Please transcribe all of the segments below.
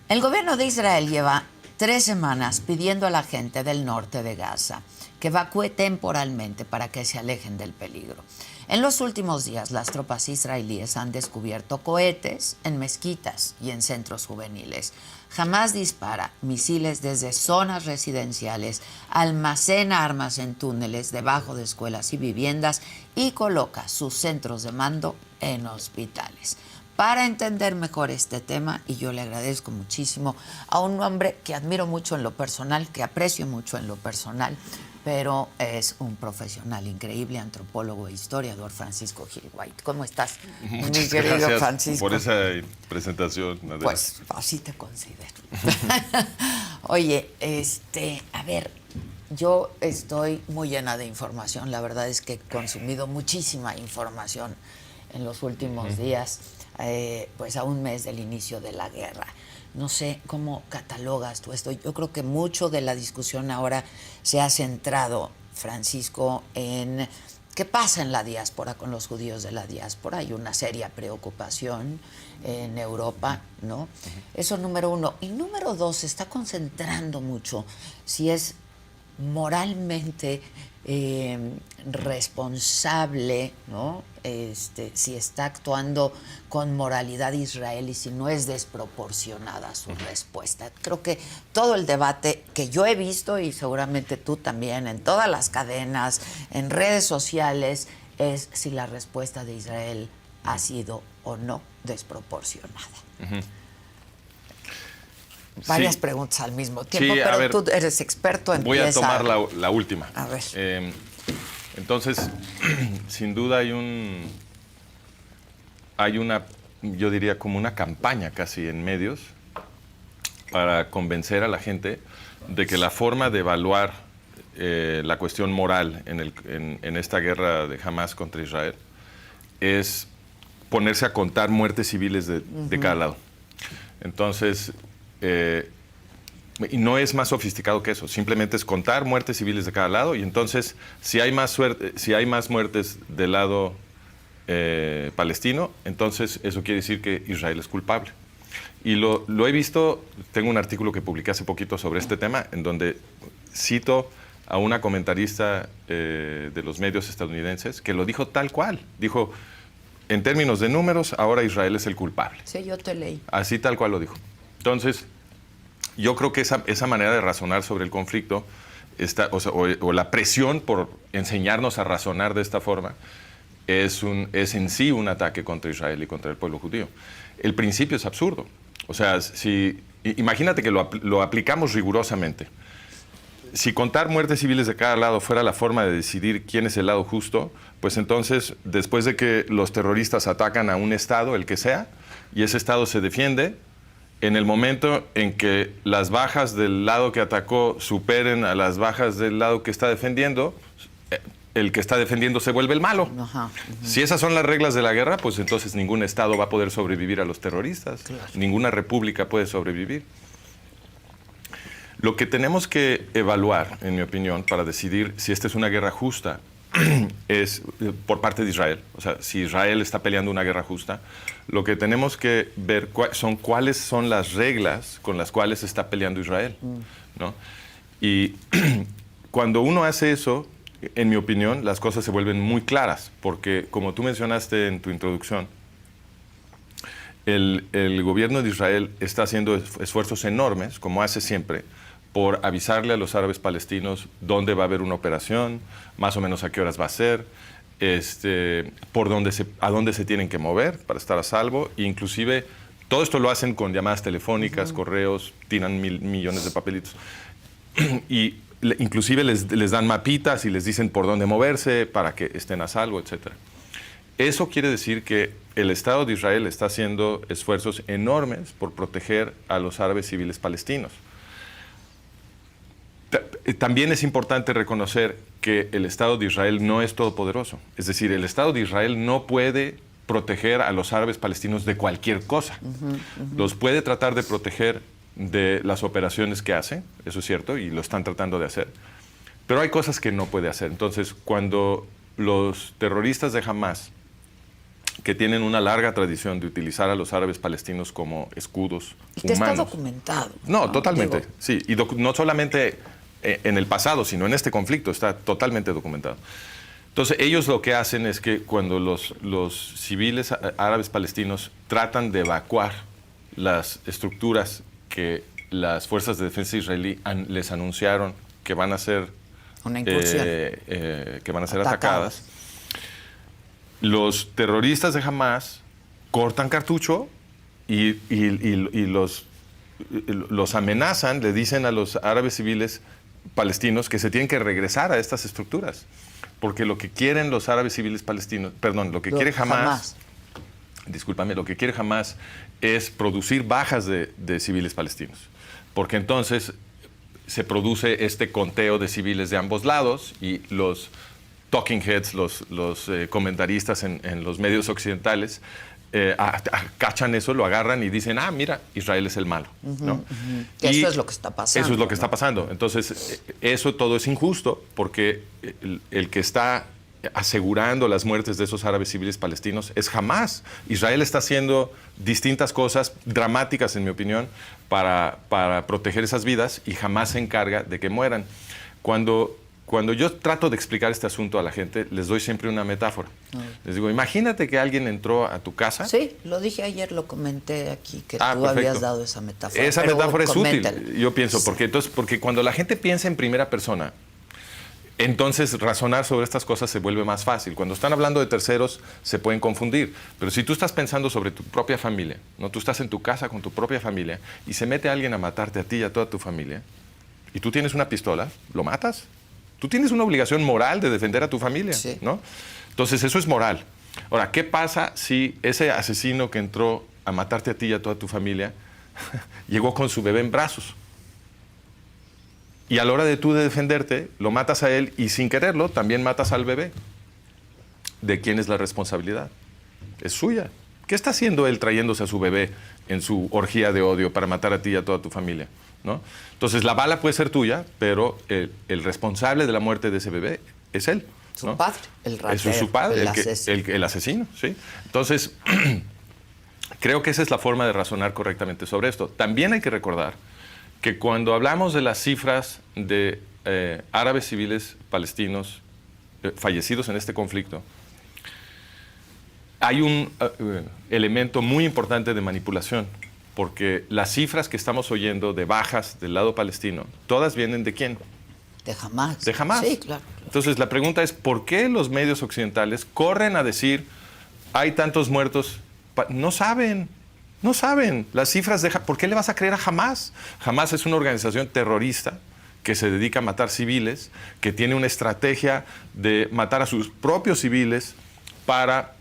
El gobierno de Israel lleva 3 semanas pidiendo a la gente del norte de Gaza que evacúe temporalmente para que se alejen del peligro. En los últimos días, las tropas israelíes han descubierto cohetes en mezquitas y en centros juveniles. Hamás dispara misiles desde zonas residenciales, almacena armas en túneles debajo de escuelas y viviendas y coloca sus centros de mando en hospitales. Para entender mejor este tema, y yo le agradezco muchísimo a un hombre que admiro mucho en lo personal, que aprecio mucho en lo personal, pero es un profesional increíble, antropólogo e historiador, Francisco Gil White. ¿Cómo estás, Muchas mi querido gracias Francisco? por esa presentación, Adela. Pues así te considero. Oye, a ver, yo estoy muy llena de información. La verdad es que he consumido muchísima información en los últimos días, pues a un mes del inicio de la guerra. No sé cómo catalogas tú esto. Yo creo que mucho de la discusión ahora se ha centrado, Francisco, en qué pasa en la diáspora con los judíos de la diáspora. Hay una seria preocupación en Europa, ¿no? Eso número uno. Y número dos, se está concentrando mucho si es moralmente responsable, ¿no? Si está actuando con moralidad Israel y si no es desproporcionada su respuesta. Creo que todo el debate que yo he visto, y seguramente tú también, en todas las cadenas, en redes sociales, es si la respuesta de Israel ha sido o no desproporcionada. Varias preguntas al mismo tiempo, Sí, pero ver, tú eres experto en voy a tomar la última. A ver. Entonces, sin duda hay una, yo diría como una campaña casi en medios para convencer a la gente de que la forma de evaluar la cuestión moral en esta guerra de Hamás contra Israel es ponerse a contar muertes civiles de cada lado. Entonces, y no es más sofisticado que eso, simplemente es contar muertes civiles de cada lado y entonces si hay más muertes del lado palestino, entonces eso quiere decir que Israel es culpable. Y lo he visto, tengo un artículo que publiqué hace poquito sobre este tema, en donde cito a una comentarista de los medios estadounidenses que lo dijo tal cual, dijo, en términos de números, ahora Israel es el culpable. Sí, yo te leí. Así tal cual lo dijo. Entonces, yo creo que esa manera de razonar sobre el conflicto, o la presión por enseñarnos a razonar de esta forma, es en sí un ataque contra Israel y contra el pueblo judío. El principio es absurdo. O sea, imagínate que lo aplicamos rigurosamente. Si contar muertes civiles de cada lado fuera la forma de decidir quién es el lado justo, pues entonces, después de que los terroristas atacan a un Estado, el que sea, y ese Estado se defiende, en el momento en que las bajas del lado que atacó superen a las bajas del lado que está defendiendo, el que está defendiendo se vuelve el malo. Si esas son las reglas de la guerra, pues entonces ningún Estado va a poder sobrevivir a los terroristas. Claro. Ninguna república puede sobrevivir. Lo que tenemos que evaluar, en mi opinión, para decidir si esta es una guerra justa, es por parte de Israel. O sea, si Israel está peleando una guerra justa, lo que tenemos que ver son cuáles son las reglas con las cuales está peleando Israel, ¿no? Y cuando uno hace eso, en mi opinión, las cosas se vuelven muy claras, porque como tú mencionaste en tu introducción, el gobierno de Israel está haciendo esfuerzos enormes, como hace siempre, por avisarle a los árabes palestinos dónde va a haber una operación, más o menos a qué horas va a ser, a dónde se tienen que mover para estar a salvo. E inclusive, todo esto lo hacen con llamadas telefónicas, correos, tiran millones de papelitos. Y inclusive les dan mapitas y les dicen por dónde moverse para que estén a salvo, etc. Eso quiere decir que el Estado de Israel está haciendo esfuerzos enormes por proteger a los árabes civiles palestinos. También es importante reconocer que el Estado de Israel no es todopoderoso. Es decir, el Estado de Israel no puede proteger a los árabes palestinos de cualquier cosa. Los puede tratar de proteger de las operaciones que hace, eso es cierto, y lo están tratando de hacer. Pero hay cosas que no puede hacer. Entonces, cuando los terroristas de Hamás que tienen una larga tradición de utilizar a los árabes palestinos como escudos y que humanos. está documentado. No, totalmente, sí. Y no solamente en el pasado, sino en este conflicto, está totalmente documentado. Entonces, ellos lo que hacen es que cuando los civiles árabes palestinos tratan de evacuar las estructuras que las fuerzas de defensa israelí les anunciaron que van a ser, una incursión, que van a ser atacadas, los terroristas de Hamás cortan cartucho y los amenazan, le dicen a los árabes civiles palestinos que se tienen que regresar a estas estructuras. Porque lo que quieren los árabes civiles palestinos, perdón, lo que quiere Hamás, discúlpame, lo que quiere Hamás es producir bajas de civiles palestinos. Porque entonces se produce este conteo de civiles de ambos lados y los talking heads, los comentaristas en los medios occidentales, cachan eso, lo agarran y dicen, mira, Israel es el malo. ¿no? Eso es lo que está pasando. Eso es lo que está pasando. Entonces, eso todo es injusto porque el que está asegurando las muertes de esos árabes civiles palestinos es Hamás. Israel está haciendo distintas cosas dramáticas, en mi opinión, para proteger esas vidas y Hamás se encarga de que mueran. Cuando yo trato de explicar este asunto a la gente, les doy siempre una metáfora. Les digo, imagínate que alguien entró a tu casa. Sí, lo dije ayer, lo comenté aquí, que tú perfecto. habías dado esa metáfora. Esa metáfora es coméntala. útil, yo pienso, porque cuando la gente piensa en primera persona, entonces razonar sobre estas cosas se vuelve más fácil. Cuando están hablando de terceros, se pueden confundir. Pero si tú estás pensando sobre tu propia familia, ¿no? Tú estás en tu casa con tu propia familia y se mete alguien a matarte a ti y a toda tu familia, y tú tienes una pistola, ¿lo matas? Tú tienes una obligación moral de defender a tu familia, sí. ¿no? Entonces, eso es moral. Ahora, ¿qué pasa si ese asesino que entró a matarte a ti y a toda tu familia llegó con su bebé en brazos? Y a la hora de tú de defenderte, lo matas a él y sin quererlo también matas al bebé. ¿De quién es la responsabilidad? Es suya. ¿Qué está haciendo él trayéndose a su bebé en su orgía de odio para matar a ti y a toda tu familia? ¿No? Entonces, la bala puede ser tuya, pero el responsable de la muerte de ese bebé es él. Su padre, el ratero. Eso es su padre, asesino. el asesino, ¿sí? Entonces, creo que esa es la forma de razonar correctamente sobre esto. También hay que recordar que cuando hablamos de las cifras de árabes civiles palestinos fallecidos en este conflicto, hay un elemento muy importante de manipulación, porque las cifras que estamos oyendo de bajas del lado palestino, todas vienen ¿de quién? De Hamás. De Hamás. Sí, claro. Entonces, la pregunta es, ¿por qué los medios occidentales corren a decir, hay tantos muertos? No saben. Las cifras de... ¿Por qué le vas a creer a Hamás? Hamás es una organización terrorista que se dedica a matar civiles, que tiene una estrategia de matar a sus propios civiles para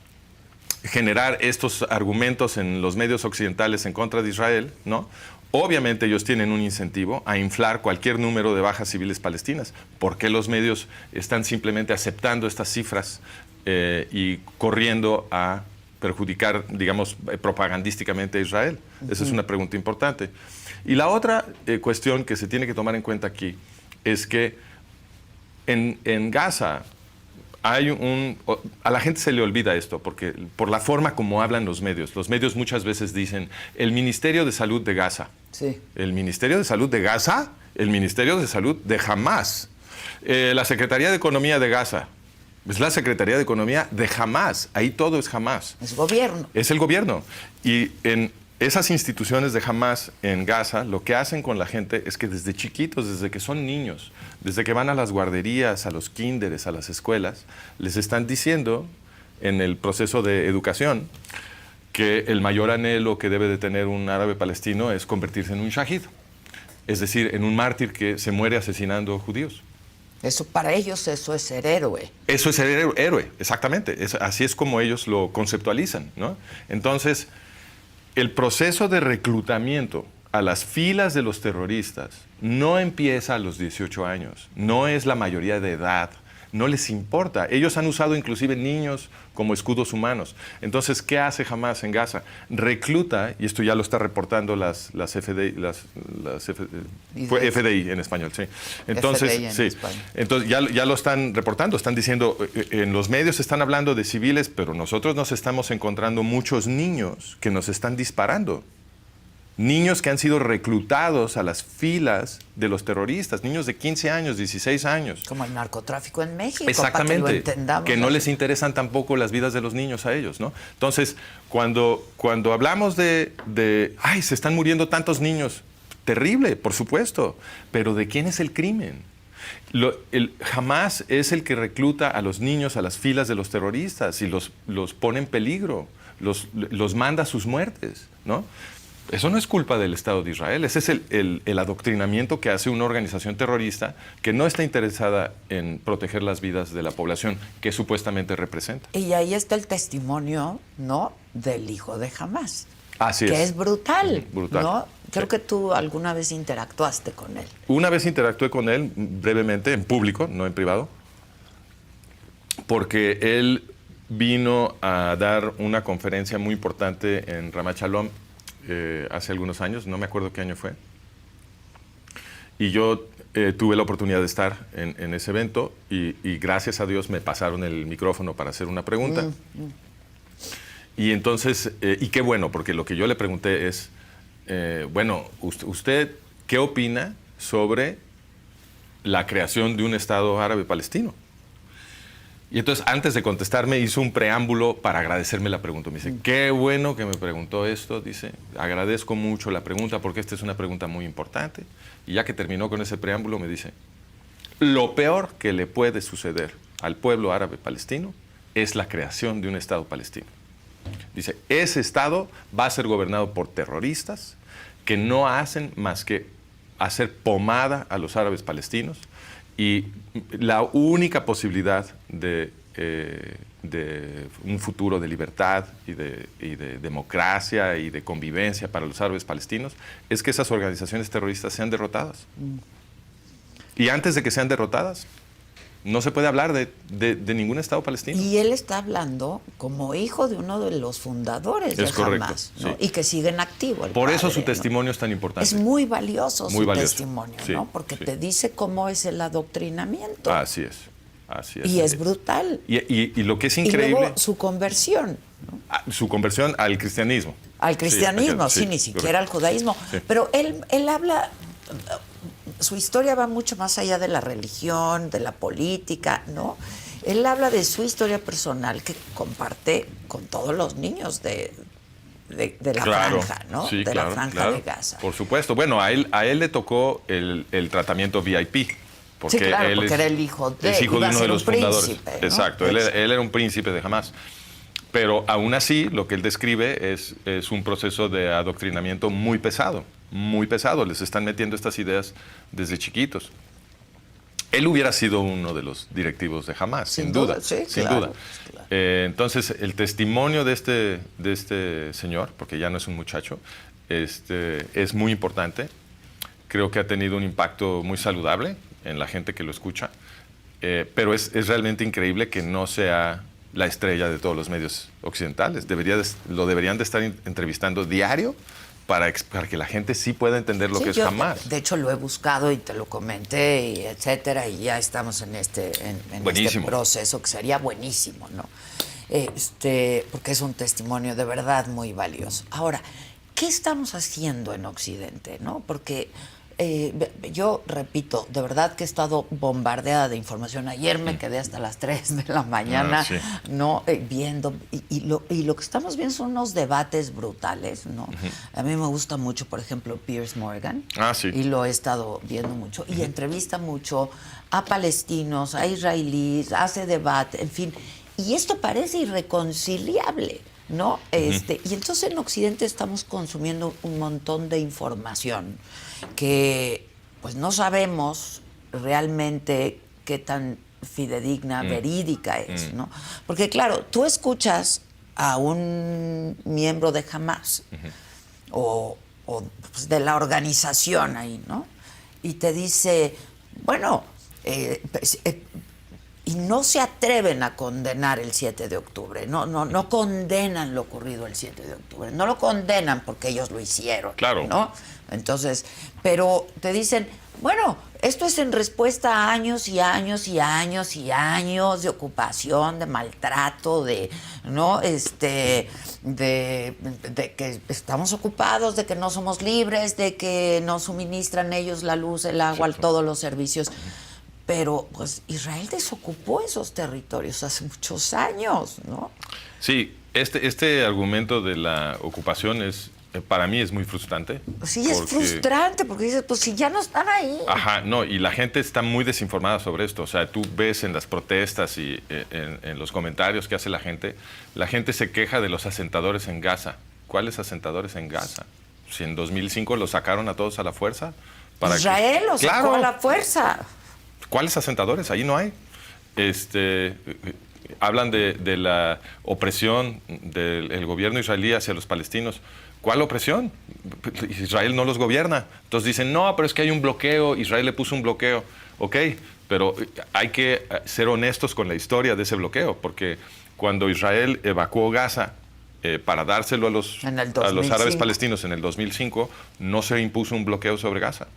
generar estos argumentos en los medios occidentales en contra de Israel, ¿no? Obviamente ellos tienen un incentivo a inflar cualquier número de bajas civiles palestinas. ¿Por qué los medios están simplemente aceptando estas cifras y corriendo a perjudicar, digamos, propagandísticamente a Israel? Esa es una pregunta importante. Y la otra cuestión que se tiene que tomar en cuenta aquí es que en Gaza a la gente se le olvida esto, porque por la forma como hablan los medios muchas veces dicen el Ministerio de Salud de Gaza. Sí. ¿El Ministerio de Salud de Gaza? El Ministerio de Salud de Hamás. La Secretaría de Economía de Gaza. Es la Secretaría de Economía de Hamás. Ahí todo es Hamás. Es gobierno. Es el gobierno. Y en esas instituciones de Hamás en Gaza, lo que hacen con la gente es que desde chiquitos, desde que son niños, desde que van a las guarderías, a los kinderes, a las escuelas, les están diciendo en el proceso de educación que el mayor anhelo que debe de tener un árabe palestino es convertirse en un shahid, es decir, en un mártir que se muere asesinando judíos. Eso para ellos, eso es ser héroe. Eso es ser héroe, exactamente. Así es como ellos lo conceptualizan, ¿no? Entonces, el proceso de reclutamiento a las filas de los terroristas no empieza a los 18 años, no es la mayoría de edad no les importa. Ellos han usado inclusive niños como escudos humanos. Entonces, ¿qué hace Hamás en Gaza? Recluta, y esto ya lo está reportando las FDI, fue FDI en español, sí. Entonces, FDI en sí. España. Entonces ya lo están reportando, están diciendo, en los medios están hablando de civiles, pero nosotros nos estamos encontrando muchos niños que nos están disparando. Niños que han sido reclutados a las filas de los terroristas, niños de 15 años, 16 años. Como el narcotráfico en México. Exactamente, para que lo entendamos. que no les interesan tampoco las vidas de los niños a ellos, ¿no? Entonces, cuando hablamos ay, se están muriendo tantos niños, terrible, por supuesto, pero ¿de quién es el crimen? Hamás es el que recluta a los niños a las filas de los terroristas y los pone en peligro, los manda a sus muertes, ¿no? Eso no es culpa del Estado de Israel, ese es el adoctrinamiento que hace una organización terrorista que no está interesada en proteger las vidas de la población que supuestamente representa. Y ahí está el testimonio, ¿no?, del hijo de Hamás. Así es. Que es brutal, Brutal. ¿no? Creo Sí. que tú alguna vez interactuaste con él. Una vez interactué con él brevemente, en público, no en privado, porque él vino a dar una conferencia muy importante en Ramat Shalom hace algunos años, no me acuerdo qué año fue. Y yo tuve la oportunidad de estar en ese evento y gracias a Dios me pasaron el micrófono para hacer una pregunta. Y entonces, y qué bueno, porque lo que yo le pregunté es, bueno, ¿usted qué opina sobre la creación de un Estado árabe palestino? Y entonces, antes de contestarme, hizo un preámbulo para agradecerme la pregunta. Me dice, qué bueno que me preguntó esto. Dice, agradezco mucho la pregunta porque esta es una pregunta muy importante. Y ya que terminó con ese preámbulo, me dice, lo peor que le puede suceder al pueblo árabe palestino es la creación de un Estado palestino. Dice, ese Estado va a ser gobernado por terroristas que no hacen más que hacer pomada a los árabes palestinos. Y la única posibilidad de un futuro de libertad y de democracia y de convivencia para los árabes palestinos es que esas organizaciones terroristas sean derrotadas. Y antes de que sean derrotadas, no se puede hablar de ningún Estado palestino. Y él está hablando como hijo de uno de los fundadores de Hamás, ¿no? Sí. Y que sigue en activo. Por eso su ¿no? testimonio es tan importante. Es muy valioso Muy su valioso. testimonio, Sí, ¿no? Porque sí. te dice cómo es el adoctrinamiento. Así es. Así es. Y es brutal. Y lo que es Y increíble, luego su conversión, ¿no? su conversión al cristianismo. Al cristianismo, sí, ni siquiera al judaísmo. Sí. Pero él habla, su historia va mucho más allá de la religión, de la política, ¿no? Él habla de su historia personal que comparte con todos los niños de la franja, ¿no? Sí, de claro, la franja claro. de Gaza. Por supuesto. Bueno, a él le tocó el tratamiento VIP. Porque Sí, claro, él porque era el hijo de- es hijo iba de a uno ser de un los fundadores. príncipe, ¿no? Exacto, él era un príncipe de Hamás. Pero aún así, lo que él describe es un proceso de adoctrinamiento muy pesado, muy pesado. Les están metiendo estas ideas desde chiquitos. Él hubiera sido uno de los directivos de Hamás, sin duda. Sí, sin claro, duda. claro. Entonces, el testimonio de este señor, porque ya no es un muchacho, es muy importante. Creo que ha tenido un impacto muy saludable en la gente que lo escucha. Pero es realmente increíble que no sea la estrella de todos los medios occidentales. Lo deberían de estar entrevistando diario para que la gente sí pueda entender lo Sí, que es yo, Hamás. de hecho, lo he buscado y te lo comenté, y etcétera, y ya estamos en este proceso que sería buenísimo, ¿no? Porque es un testimonio de verdad muy valioso. Ahora, ¿qué estamos haciendo en Occidente, no? Porque yo repito, de verdad que he estado bombardeada de información. Ayer me quedé hasta las 3 de la mañana, Sí. ¿no? Viendo, y lo que estamos viendo son unos debates brutales, ¿no? A mí me gusta mucho, por ejemplo, Piers Morgan. Sí. Y lo he estado viendo mucho. Y entrevista mucho a palestinos, a israelíes, hace debate, en fin. Y esto parece irreconciliable, ¿no? Y entonces en Occidente estamos consumiendo un montón de información que pues no sabemos realmente qué tan fidedigna, verídica es, ¿no? Porque claro, tú escuchas a un miembro de Hamás o pues, de la organización ahí, ¿no? Y te dice, bueno, y no se atreven a condenar el 7 de octubre, no condenan lo ocurrido el 7 de octubre, no lo condenan porque ellos lo hicieron, claro, ¿no? Entonces, pero te dicen, bueno, esto es en respuesta a años y años y años y años de ocupación, de maltrato, de que estamos ocupados, de que no somos libres, de que no suministran ellos la luz, el agua, todos los servicios. Pero pues Israel desocupó esos territorios hace muchos años, ¿no? Sí, este argumento de la ocupación para mí es muy frustrante. Sí, es frustrante porque dices, pues si ya no están ahí. Ajá, no, y la gente está muy desinformada sobre esto. O sea, tú ves en las protestas y en los comentarios que hace la gente se queja de los asentadores en Gaza. ¿Cuáles asentadores en Gaza? Si en 2005 los sacaron a todos a la fuerza. Israel los sacó a la fuerza. ¿Cuáles asentadores? Ahí no hay. Hablan de la opresión del gobierno israelí hacia los palestinos. ¿Cuál opresión? Israel no los gobierna. Entonces dicen, no, pero es que hay un bloqueo, Israel le puso un bloqueo. Ok, pero hay que ser honestos con la historia de ese bloqueo, porque cuando Israel evacuó Gaza para dárselo a los árabes palestinos en el 2005, no se impuso un bloqueo sobre Gaza.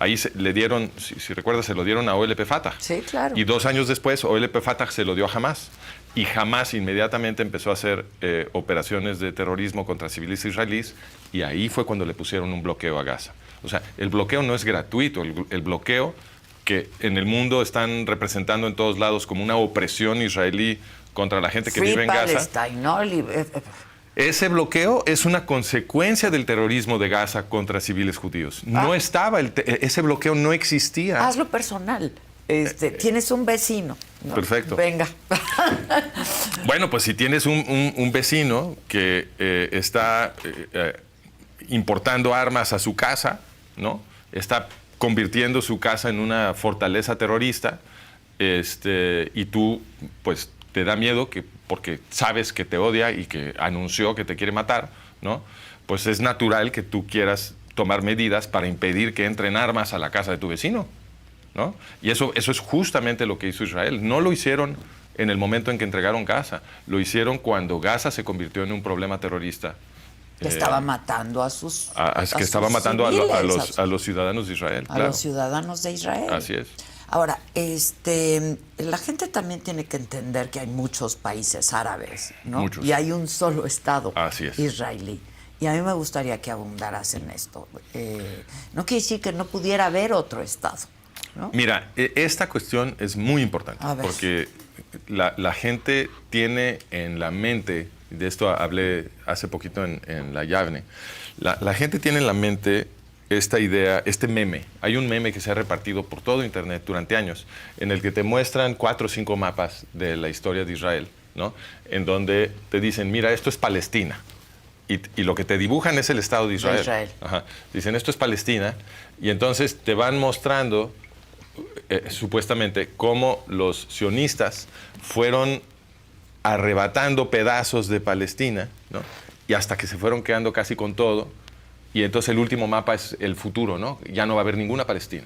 Ahí le dieron, si recuerdas, se lo dieron a OLP Fatah. Sí, claro. Y 2 años después, OLP Fatah se lo dio a Hamas. Y Hamas inmediatamente empezó a hacer operaciones de terrorismo contra civiles israelíes. Y ahí fue cuando le pusieron un bloqueo a Gaza. O sea, el bloqueo no es gratuito. El bloqueo que en el mundo están representando en todos lados como una opresión israelí contra la gente que vive en Gaza. Ese bloqueo es una consecuencia del terrorismo de Gaza contra civiles judíos. No estaba, ese bloqueo no existía. Hazlo personal. Tienes un vecino, ¿no? Perfecto. Venga. Bueno, pues si tienes un vecino que está importando armas a su casa, ¿no? Está convirtiendo su casa en una fortaleza terrorista, y tú, pues, te da miedo porque sabes que te odia y que anunció que te quiere matar, ¿no? Pues es natural que tú quieras tomar medidas para impedir que entren armas a la casa de tu vecino, ¿no? Y eso es justamente lo que hizo Israel. No lo hicieron en el momento en que entregaron Gaza, lo hicieron cuando Gaza se convirtió en un problema terrorista. Que estaba matando a sus que estaba matando a los ciudadanos de Israel. A los ciudadanos de Israel. Así es. Ahora, la gente también tiene que entender que hay muchos países árabes, ¿no? Muchos. Y hay un solo Estado israelí. Y a mí me gustaría que abundaras en esto. No quiere decir que no pudiera haber otro Estado, ¿no? Mira, esta cuestión es muy importante porque la gente tiene en la mente, de esto hablé hace poquito en la Yavne, la gente tiene en la mente esta idea, este meme. Hay un meme que se ha repartido por todo Internet durante años, en el que te muestran 4 o 5 mapas de la historia de Israel, ¿no? En donde te dicen, mira, esto es Palestina. Y lo que te dibujan es el Estado de Israel. Ajá. Dicen, esto es Palestina. Y entonces te van mostrando, supuestamente, cómo los sionistas fueron arrebatando pedazos de Palestina, ¿no? Y hasta que se fueron quedando casi con todo. Y entonces el último mapa es el futuro, ¿no? Ya no va a haber ninguna Palestina.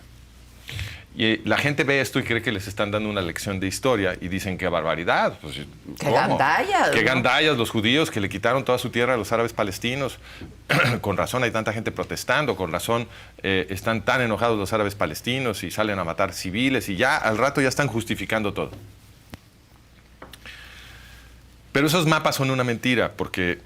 Y la gente ve esto y cree que les están dando una lección de historia y dicen, qué barbaridad. Pues, ¡qué gandallas! ¡Qué gandallas los judíos que le quitaron toda su tierra a los árabes palestinos! Con razón hay tanta gente protestando, con razón están tan enojados los árabes palestinos y salen a matar civiles y ya al rato ya están justificando todo. Pero esos mapas son una mentira porque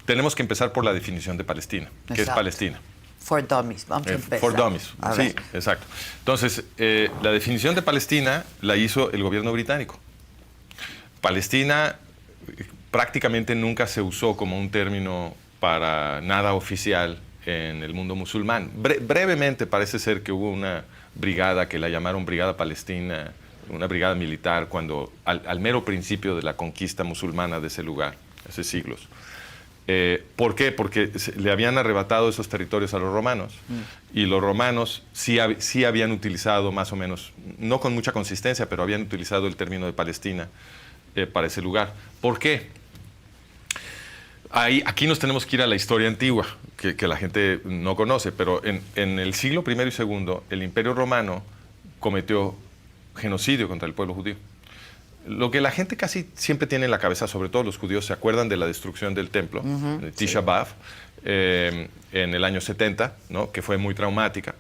tenemos que empezar por la definición de Palestina. Exacto. ¿Qué es Palestina? For Dummies, vamos a empezar. For Dummies, sí, exacto. Entonces, la definición de Palestina la hizo el gobierno británico. Palestina prácticamente nunca se usó como un término para nada oficial en el mundo musulmán. Brevemente parece ser que hubo una brigada que la llamaron Brigada Palestina, una brigada militar, cuando al mero principio de la conquista musulmana de ese lugar, hace siglos. ¿Por qué? Porque le habían arrebatado esos territorios a los romanos y los romanos sí habían utilizado más o menos, no con mucha consistencia, pero habían utilizado el término de Palestina para ese lugar. ¿Por qué? Aquí nos tenemos que ir a la historia antigua, que la gente no conoce, pero en el siglo I y II el Imperio Romano cometió genocidio contra el pueblo judío. Lo que la gente casi siempre tiene en la cabeza, sobre todo los judíos, se acuerdan de la destrucción del templo, de Tisha B'Av, en el año 70, ¿no? Que fue muy traumática.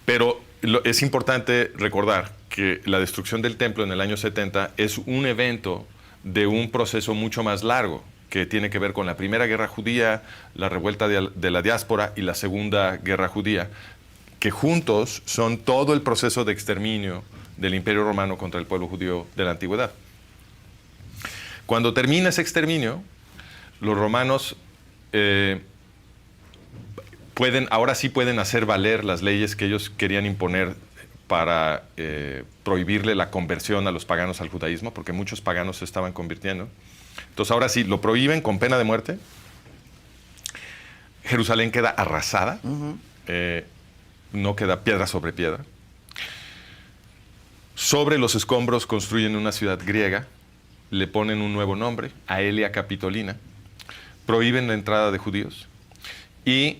Pero es importante recordar que la destrucción del templo en el año 70 es un evento de un proceso mucho más largo, que tiene que ver con la Primera Guerra Judía, la revuelta de la diáspora y la Segunda Guerra Judía, que juntos son todo el proceso de exterminio del Imperio Romano contra el pueblo judío de la antigüedad. Cuando termina ese exterminio, los romanos ahora sí pueden hacer valer las leyes que ellos querían imponer para prohibirle la conversión a los paganos al judaísmo, porque muchos paganos se estaban convirtiendo. Entonces ahora sí, lo prohíben con pena de muerte. Jerusalén queda arrasada, no queda piedra sobre piedra. Sobre los escombros construyen una ciudad griega, le ponen un nuevo nombre, Aelia Capitolina, prohíben la entrada de judíos y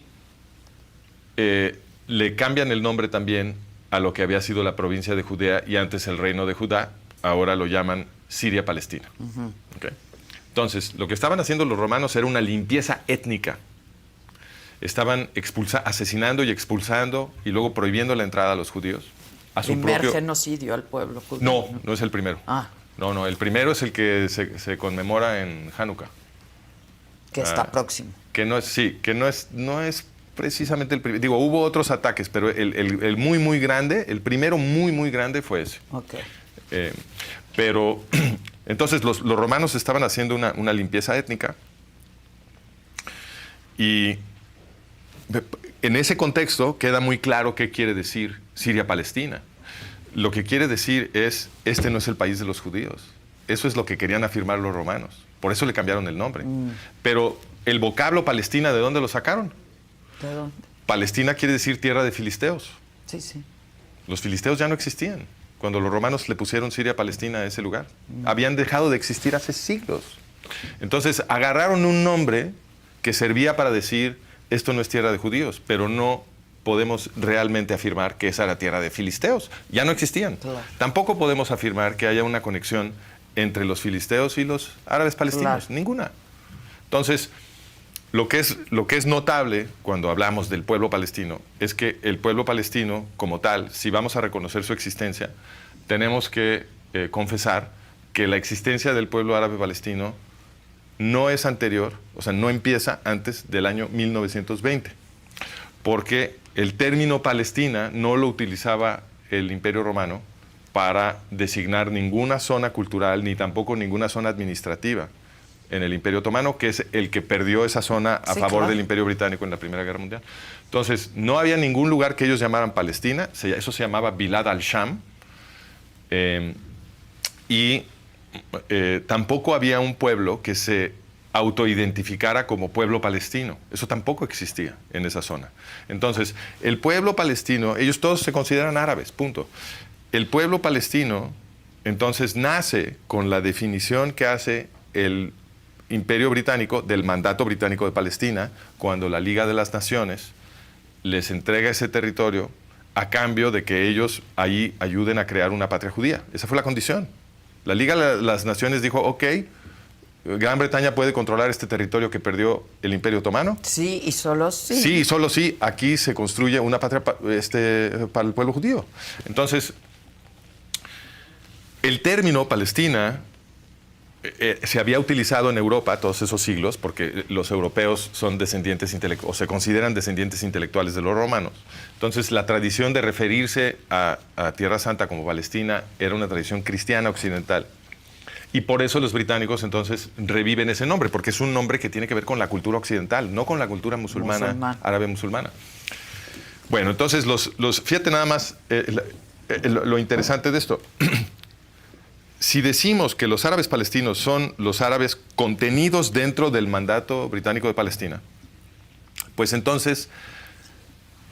le cambian el nombre también a lo que había sido la provincia de Judea y antes el reino de Judá, ahora lo llaman Siria-Palestina. ¿Okay? Entonces, lo que estaban haciendo los romanos era una limpieza étnica. Estaban asesinando y expulsando y luego prohibiendo la entrada a los judíos. Primer genocidio al pueblo judío. No, no es el primero. No, el primero es el que se conmemora en Hanukkah. Que está próximo. Que no es precisamente el primero. Digo, hubo otros ataques, pero el muy, muy grande, el primero muy, muy grande fue ese. Okay. Pero entonces los romanos estaban haciendo una limpieza étnica y en ese contexto queda muy claro qué quiere decir Siria-Palestina. Lo que quiere decir es, este no es el país de los judíos. Eso es lo que querían afirmar los romanos. Por eso le cambiaron el nombre. Pero el vocablo Palestina, ¿de dónde lo sacaron? ¿De dónde? Palestina quiere decir tierra de filisteos. Sí, sí. Los filisteos ya no existían cuando los romanos le pusieron Siria-Palestina a ese lugar. Habían dejado de existir hace siglos. Entonces agarraron un nombre que servía para decir, esto no es tierra de judíos, pero no podemos realmente afirmar que esa era tierra de filisteos. Ya no existían. Claro. Tampoco podemos afirmar que haya una conexión entre los filisteos y los árabes palestinos. Claro. Ninguna. Entonces, lo que es notable cuando hablamos del pueblo palestino es que el pueblo palestino, como tal, si vamos a reconocer su existencia, tenemos que confesar que la existencia del pueblo árabe palestino no es anterior, o sea, no empieza antes del año 1920, porque el término Palestina no lo utilizaba el Imperio Romano para designar ninguna zona cultural ni tampoco ninguna zona administrativa en el Imperio Otomano, que es el que perdió esa zona a favor del Imperio Británico en la Primera Guerra Mundial. Entonces, no había ningún lugar que ellos llamaran Palestina, eso se llamaba Bilad al-Sham, y tampoco había un pueblo que se autoidentificara como pueblo palestino. Eso tampoco existía en esa zona. Entonces, el pueblo palestino, ellos todos se consideran árabes, punto. El pueblo palestino, entonces, nace con la definición que hace el Imperio Británico del mandato británico de Palestina, cuando la Liga de las Naciones les entrega ese territorio a cambio de que ellos ahí ayuden a crear una patria judía. Esa fue la condición. La Liga de las Naciones dijo, ok, Gran Bretaña puede controlar este territorio que perdió el Imperio Otomano. Sí, y solo sí. Sí, y solo sí. Aquí se construye una patria para el pueblo judío. Entonces, el término Palestina se había utilizado en Europa todos esos siglos, porque los europeos son descendientes o se consideran descendientes intelectuales de los romanos. Entonces, la tradición de referirse a Tierra Santa como Palestina era una tradición cristiana occidental. Y por eso los británicos entonces reviven ese nombre, porque es un nombre que tiene que ver con la cultura occidental, no con la cultura musulmana. Árabe musulmana. Bueno, entonces, fíjate nada más lo interesante de esto. Si decimos que los árabes palestinos son los árabes contenidos dentro del mandato británico de Palestina, pues entonces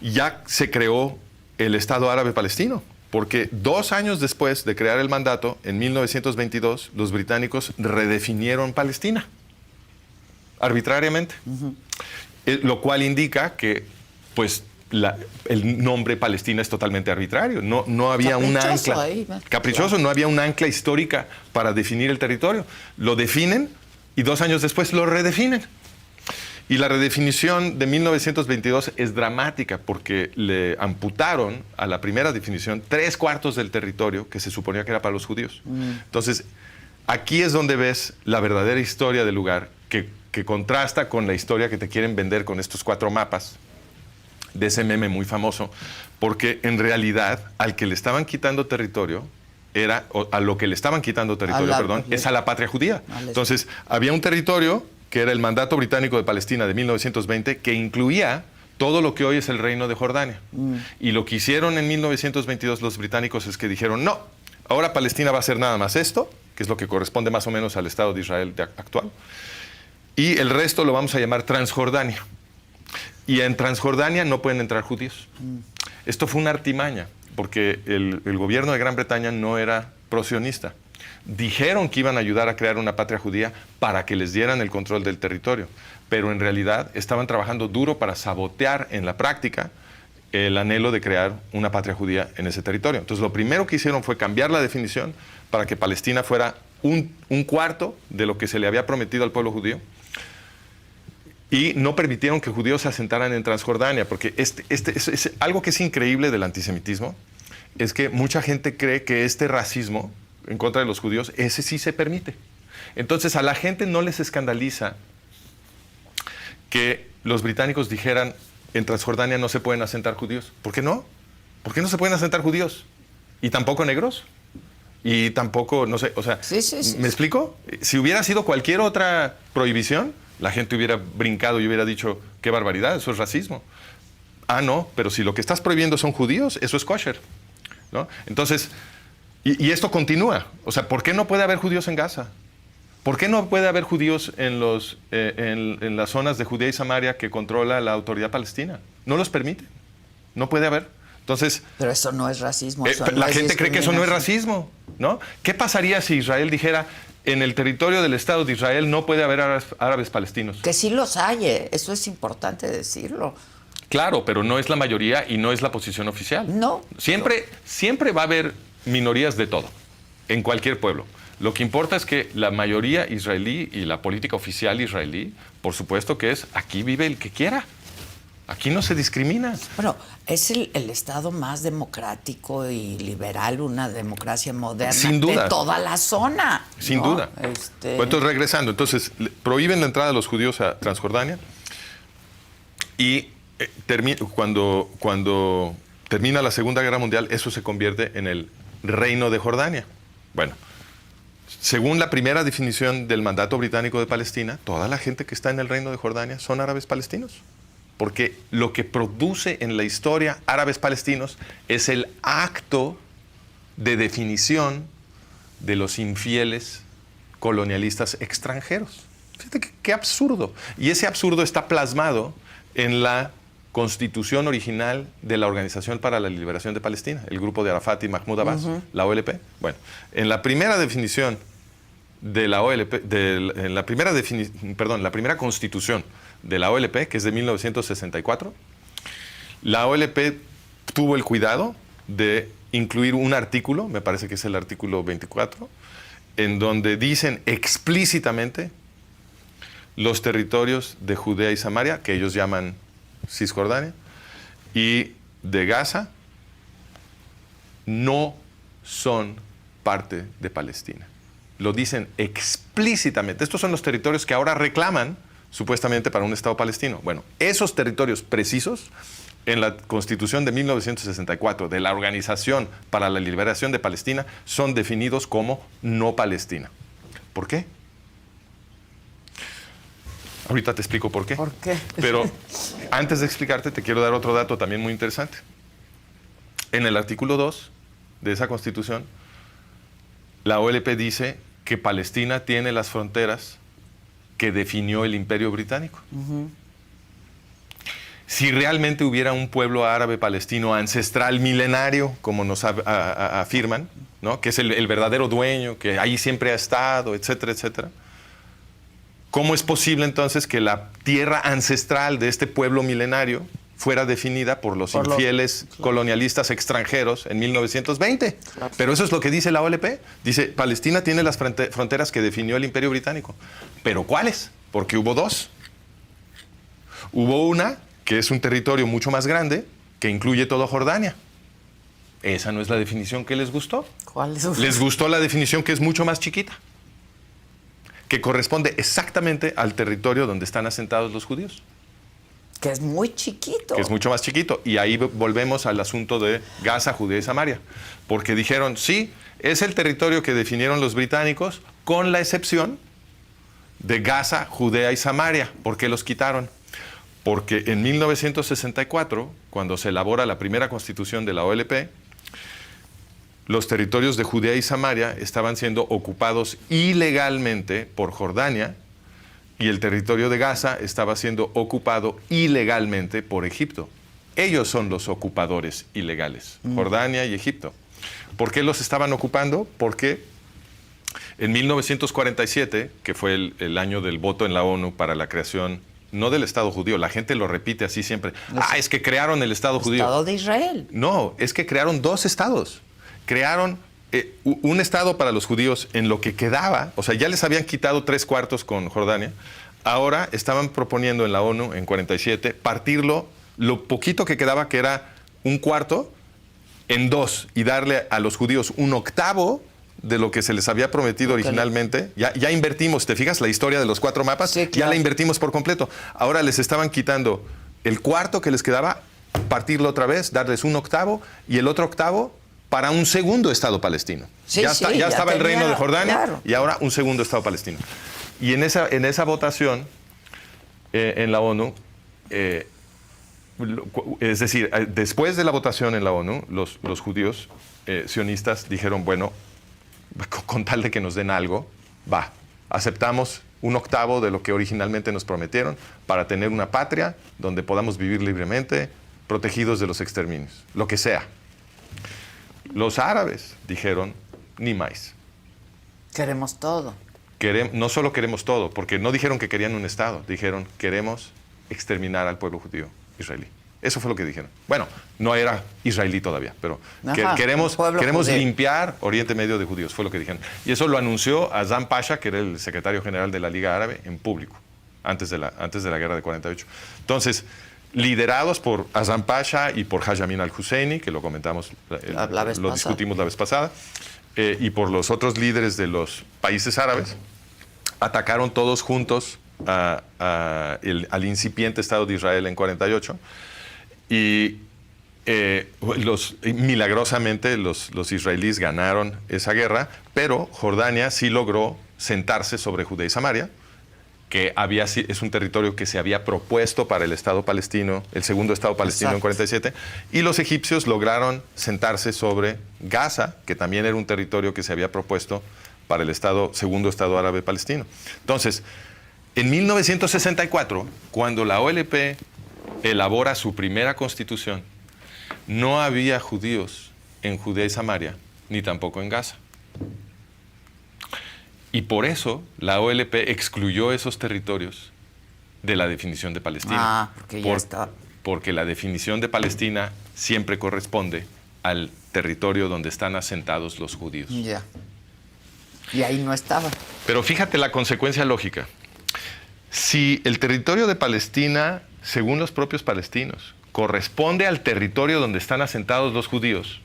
ya se creó el Estado árabe palestino, porque 2 años después de crear el mandato, en 1922, los británicos redefinieron Palestina arbitrariamente, lo cual indica que pues el nombre Palestina es totalmente arbitrario. No había un ancla. Caprichoso, no había un ancla histórica para definir el territorio. Lo definen y 2 años después lo redefinen. Y la redefinición de 1922 es dramática porque le amputaron a la primera definición 3/4 del territorio que se suponía que era para los judíos. Entonces, aquí es donde ves la verdadera historia del lugar que contrasta con la historia que te quieren vender con estos 4 mapas de ese meme muy famoso, porque en realidad al que le estaban quitando territorio a lo que le estaban quitando territorio, es a la patria judía. Entonces, había un territorio que era el Mandato Británico de Palestina de 1920, que incluía todo lo que hoy es el Reino de Jordania. Y lo que hicieron en 1922 los británicos es que dijeron, no, ahora Palestina va a ser nada más esto, que es lo que corresponde más o menos al Estado de Israel actual, y el resto lo vamos a llamar Transjordania. Y en Transjordania no pueden entrar judíos. Esto fue una artimaña, porque el gobierno de Gran Bretaña no era prosionista. Dijeron que iban a ayudar a crear una patria judía para que les dieran el control del territorio, pero en realidad estaban trabajando duro para sabotear en la práctica el anhelo de crear una patria judía en ese territorio. Entonces, lo primero que hicieron fue cambiar la definición para que Palestina fuera un cuarto de lo que se le había prometido al pueblo judío, y no permitieron que judíos se asentaran en Transjordania, porque es algo que es increíble del antisemitismo, es que mucha gente cree que este racismo en contra de los judíos, ese sí se permite. Entonces, a la gente no les escandaliza que los británicos dijeran en Transjordania no se pueden asentar judíos. ¿Por qué no? ¿Por qué no se pueden asentar judíos? Y tampoco negros. Y tampoco, no sé, o sea, ¿me explico? Si hubiera sido cualquier otra prohibición, la gente hubiera brincado y hubiera dicho, qué barbaridad, eso es racismo. Ah, no, pero si lo que estás prohibiendo son judíos, eso es kosher, ¿no? Entonces, y esto continúa. O sea, ¿por qué no puede haber judíos en Gaza? ¿Por qué no puede haber judíos en las zonas de Judea y Samaria que controla la autoridad palestina? No los permite. No puede haber. Entonces, pero eso no es racismo. La gente cree que eso no es racismo, ¿no? ¿Qué pasaría si Israel dijera, en el territorio del Estado de Israel no puede haber árabes palestinos? Que sí los hay, eso es importante decirlo. Claro, pero no es la mayoría y no es la posición oficial. No. Siempre va a haber minorías de todo, en cualquier pueblo. Lo que importa es que la mayoría israelí y la política oficial israelí, por supuesto que es, aquí vive el que quiera. Aquí no se discrimina. Bueno, es el estado más democrático y liberal, una democracia moderna. Sin duda. De toda la zona. Sin duda. Bueno, entonces, regresando, prohíben la entrada de los judíos a Transjordania y cuando termina la Segunda Guerra Mundial, eso se convierte en el Reino de Jordania. Bueno, según la primera definición del Mandato Británico de Palestina, toda la gente que está en el Reino de Jordania son árabes palestinos. Porque lo que produce en la historia árabes palestinos es el acto de definición de los infieles colonialistas extranjeros. Fíjate qué absurdo. Y ese absurdo está plasmado en la constitución original de la Organización para la Liberación de Palestina, el grupo de Arafat y Mahmoud Abbas, la OLP. Bueno, en la primera definición de la OLP, la primera constitución de la OLP, que es de 1964, la OLP tuvo el cuidado de incluir un artículo, me parece que es el artículo 24, en donde dicen explícitamente los territorios de Judea y Samaria, que ellos llaman Cisjordania, y de Gaza, no son parte de Palestina. Lo dicen explícitamente. Estos son los territorios que ahora reclaman supuestamente para un Estado palestino. Bueno, esos territorios precisos en la Constitución de 1964 de la Organización para la Liberación de Palestina son definidos como no Palestina. ¿Por qué? Ahorita te explico por qué. ¿Por qué? Pero antes de explicarte, te quiero dar otro dato también muy interesante. En el artículo 2 de esa Constitución, la OLP dice que Palestina tiene las fronteras que definió el Imperio Británico. Si realmente hubiera un pueblo árabe palestino ancestral milenario, como nos afirman, ¿no? Que es el verdadero dueño, que ahí siempre ha estado, etcétera, etcétera, ¿cómo es posible entonces que la tierra ancestral de este pueblo milenario fuera definida por los infieles colonialistas extranjeros en 1920. Claro. Pero eso es lo que dice la OLP. Dice, Palestina tiene las fronteras que definió el Imperio Británico. ¿Pero cuáles? Porque hubo dos. Hubo una, que es un territorio mucho más grande, que incluye toda Jordania. Esa no es la definición que les gustó. ¿Cuál es? Les gustó la definición que es mucho más chiquita, que corresponde exactamente al territorio donde están asentados los judíos. Que es muy chiquito. Que es mucho más chiquito. Y ahí volvemos al asunto de Gaza, Judea y Samaria. Porque dijeron, sí, es el territorio que definieron los británicos, con la excepción de Gaza, Judea y Samaria. ¿Por qué los quitaron? Porque en 1964, cuando se elabora la primera constitución de la OLP, los territorios de Judea y Samaria estaban siendo ocupados ilegalmente por Jordania, y el territorio de Gaza estaba siendo ocupado ilegalmente por Egipto. Ellos son los ocupadores ilegales, Jordania y Egipto. ¿Por qué los estaban ocupando? Porque en 1947, que fue el año del voto en la ONU para la creación, no del Estado judío, la gente lo repite así siempre, es que crearon el Estado judío. El Estado de Israel. No, es que crearon dos estados. Crearon un estado para los judíos en lo que quedaba, o sea, ya les habían quitado 3/4 con Jordania, ahora estaban proponiendo en la ONU, en 47, partirlo, lo poquito que quedaba, que era 1/4, en dos, y darle a los judíos 1/8 de lo que se les había prometido originalmente. Ya invertimos, ¿te fijas? La historia de los 4 mapas, sí, claro. Ya la invertimos por completo. Ahora les estaban quitando el 1/4 que les quedaba, partirlo otra vez, darles 1/8, y el otro 1/8 para un segundo Estado palestino. Sí, ya estaba el reino de Jordania, claro. Y ahora un segundo Estado palestino. Y en esa votación en la ONU, es decir, después de la votación en la ONU, los judíos sionistas dijeron, bueno, con tal de que nos den algo, aceptamos 1/8 de lo que originalmente nos prometieron para tener una patria donde podamos vivir libremente, protegidos de los exterminios, lo que sea. Los árabes dijeron, ni más. Queremos todo. No solo queremos todo, porque no dijeron que querían un Estado, dijeron, queremos exterminar al pueblo judío israelí. Eso fue lo que dijeron. Bueno, no era israelí todavía, pero queremos limpiar Oriente Medio de judíos, fue lo que dijeron. Y eso lo anunció Azam Pasha, que era el secretario general de la Liga Árabe, en público, antes de la guerra de 48. Entonces, liderados por Azam Pasha y por Haj Amin al-Husseini, que lo comentamos, lo discutimos la vez pasada, y por los otros líderes de los países árabes, atacaron todos juntos al incipiente Estado de Israel en 48, y milagrosamente los israelíes ganaron esa guerra, pero Jordania sí logró sentarse sobre Judea y Samaria, que es un territorio que se había propuesto para el Estado palestino, el segundo Estado palestino. Exacto. En 47, y los egipcios lograron sentarse sobre Gaza, que también era un territorio que se había propuesto para el segundo Estado árabe palestino. Entonces, en 1964, cuando la OLP elabora su primera constitución, no había judíos en Judea y Samaria, ni tampoco en Gaza. Y por eso la OLP excluyó esos territorios de la definición de Palestina. Porque ya está. Porque la definición de Palestina siempre corresponde al territorio donde están asentados los judíos. Ya. Y ahí no estaba. Pero fíjate la consecuencia lógica. Si el territorio de Palestina, según los propios palestinos, corresponde al territorio donde están asentados los judíos,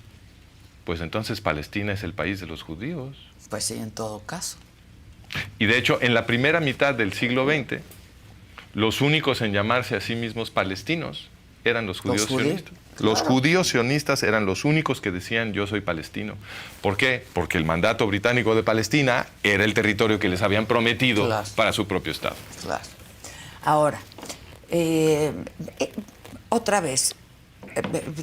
pues entonces Palestina es el país de los judíos. Pues sí, en todo caso. Y de hecho, en la primera mitad del siglo XX, los únicos en llamarse a sí mismos palestinos eran los judíos sionistas. Claro. Los judíos sionistas eran los únicos que decían, yo soy palestino. ¿Por qué? Porque el mandato británico de Palestina era el territorio que les habían prometido, claro, para su propio Estado. Claro. Ahora, otra vez,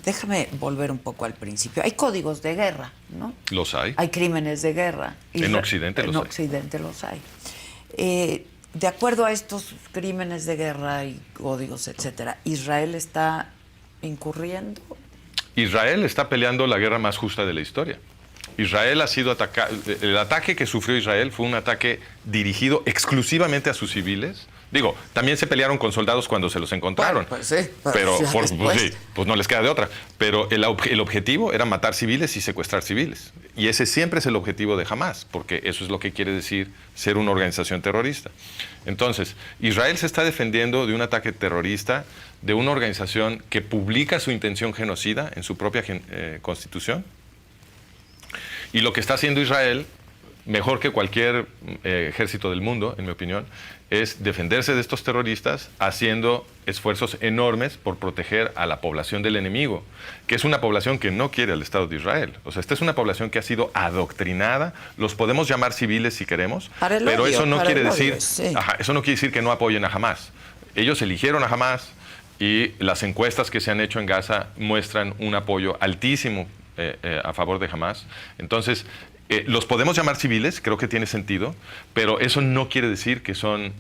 déjame volver un poco al principio. Hay códigos de guerra, ¿no? Los hay. Hay crímenes de guerra. En Occidente los hay. En Occidente los hay. De acuerdo a estos crímenes de guerra y códigos, etcétera, ¿Israel está incurriendo? Israel está peleando la guerra más justa de la historia. Israel ha sido atacado. El ataque que sufrió Israel fue un ataque dirigido exclusivamente a sus civiles, Digo, también se pelearon con soldados cuando se los encontraron. Bueno, pues sí, pero después. pues no les queda de otra. Pero el objetivo era matar civiles y secuestrar civiles. Y ese siempre es el objetivo de Hamás, porque eso es lo que quiere decir ser una organización terrorista. Entonces, Israel se está defendiendo de un ataque terrorista de una organización que publica su intención genocida en su propia constitución. Y lo que está haciendo Israel, mejor que cualquier ejército del mundo, en mi opinión, es defenderse de estos terroristas haciendo esfuerzos enormes por proteger a la población del enemigo, que es una población que no quiere al Estado de Israel. O sea, esta es una población que ha sido adoctrinada, los podemos llamar civiles si queremos, pero eso no quiere decir, eso no quiere decir que no apoyen a Hamás. Ellos eligieron a Hamás y las encuestas que se han hecho en Gaza muestran un apoyo altísimo a favor de Hamás. Entonces, los podemos llamar civiles, creo que tiene sentido, pero eso no quiere decir que son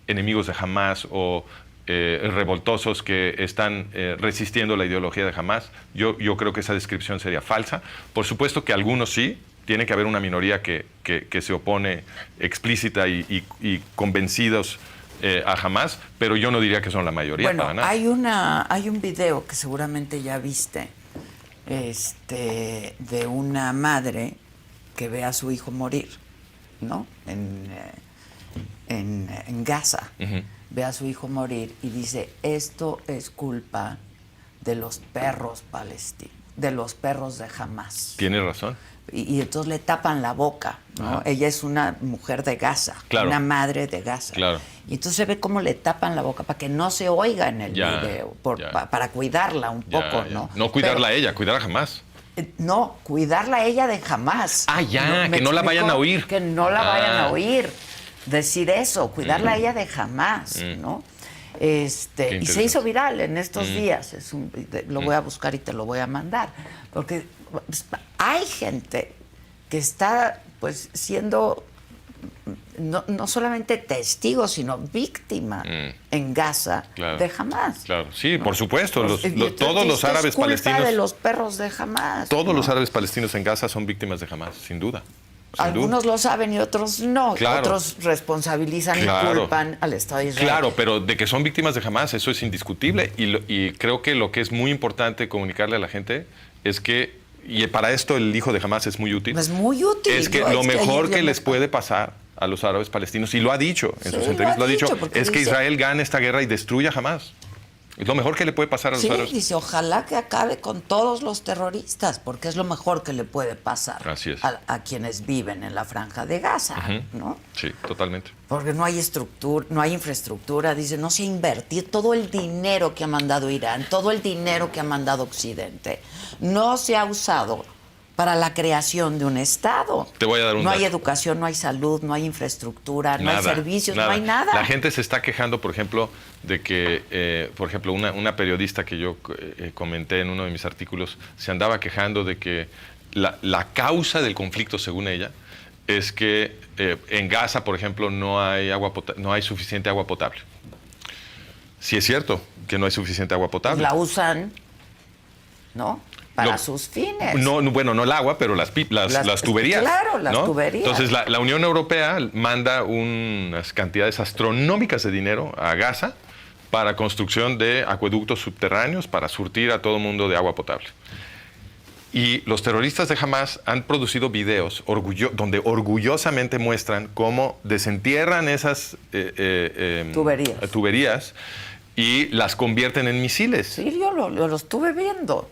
enemigos de Hamás o revoltosos que están resistiendo la ideología de Hamás. Yo creo que esa descripción sería falsa. Por supuesto que algunos sí, tiene que haber una minoría que se opone explícita y convencidos a Hamás, pero yo no diría que son la mayoría. Bueno, para nada. hay un video que seguramente ya viste, de una madre que ve a su hijo morir, ¿no? En Gaza. Uh-huh. Ve a su hijo morir y dice, esto es culpa de los perros palestinos, de los perros de Hamás. Tiene razón. Y entonces le tapan la boca, ¿no? Ella es una mujer de Gaza, claro, una madre de Gaza. Claro. Y entonces se ve cómo le tapan la boca para que no se oiga en el video, para cuidarla un poco, ¿no? No cuidarla a ella, cuidar a Hamás. No, cuidarla a ella de Hamás. Que no la vayan a oír. Que no la vayan a oír. Decir eso, cuidarla a ella de Hamás, ¿no? Y se hizo viral en estos días. Lo voy a buscar y te lo voy a mandar. Porque hay gente que está pues siendo no solamente testigo, sino víctima en Gaza de Hamás. Claro, sí, ¿no? Por supuesto. Todos los árabes palestinos. De los perros de Hamás. Todos los árabes palestinos en Gaza son víctimas de Hamás, sin duda. Algunos lo saben y otros no. Claro. Otros responsabilizan y culpan al Estado de Israel. Claro, pero de que son víctimas de Hamás, eso es indiscutible. Y creo que lo que es muy importante comunicarle a la gente es que, y para esto el hijo de Hamás es muy útil. Es muy útil. Es que lo mejor que les puede pasar a los árabes palestinos, y lo ha dicho en sus entrevistas, lo ha dicho, es que Israel gane esta guerra y destruya a Hamás. Es lo mejor que le puede pasar a los árabes. Sí, dice, ojalá que acabe con todos los terroristas, porque es lo mejor que le puede pasar a quienes viven en la franja de Gaza, ¿no? Sí, totalmente. Porque no hay estructura, no hay infraestructura, dice, no se ha invertido todo el dinero que ha mandado Irán, todo el dinero que ha mandado Occidente, no se ha usado para la creación de un Estado. Te voy a dar un dato. No hay educación, no hay salud, no hay infraestructura, no hay servicios, no hay nada. La gente se está quejando, por ejemplo, de que, por ejemplo, una periodista que yo comenté en uno de mis artículos se andaba quejando de que la causa del conflicto, según ella, es que en Gaza, por ejemplo, no hay suficiente agua potable. Sí es cierto que no hay suficiente agua potable. La usan, ¿no? Para sus fines. No el agua, pero las tuberías. Claro, las tuberías. Entonces, la Unión Europea manda unas cantidades astronómicas de dinero a Gaza para construcción de acueductos subterráneos para surtir a todo el mundo de agua potable. Y los terroristas de Hamás han producido videos donde orgullosamente muestran cómo desentierran esas tuberías y las convierten en misiles. Sí, yo lo estuve viendo.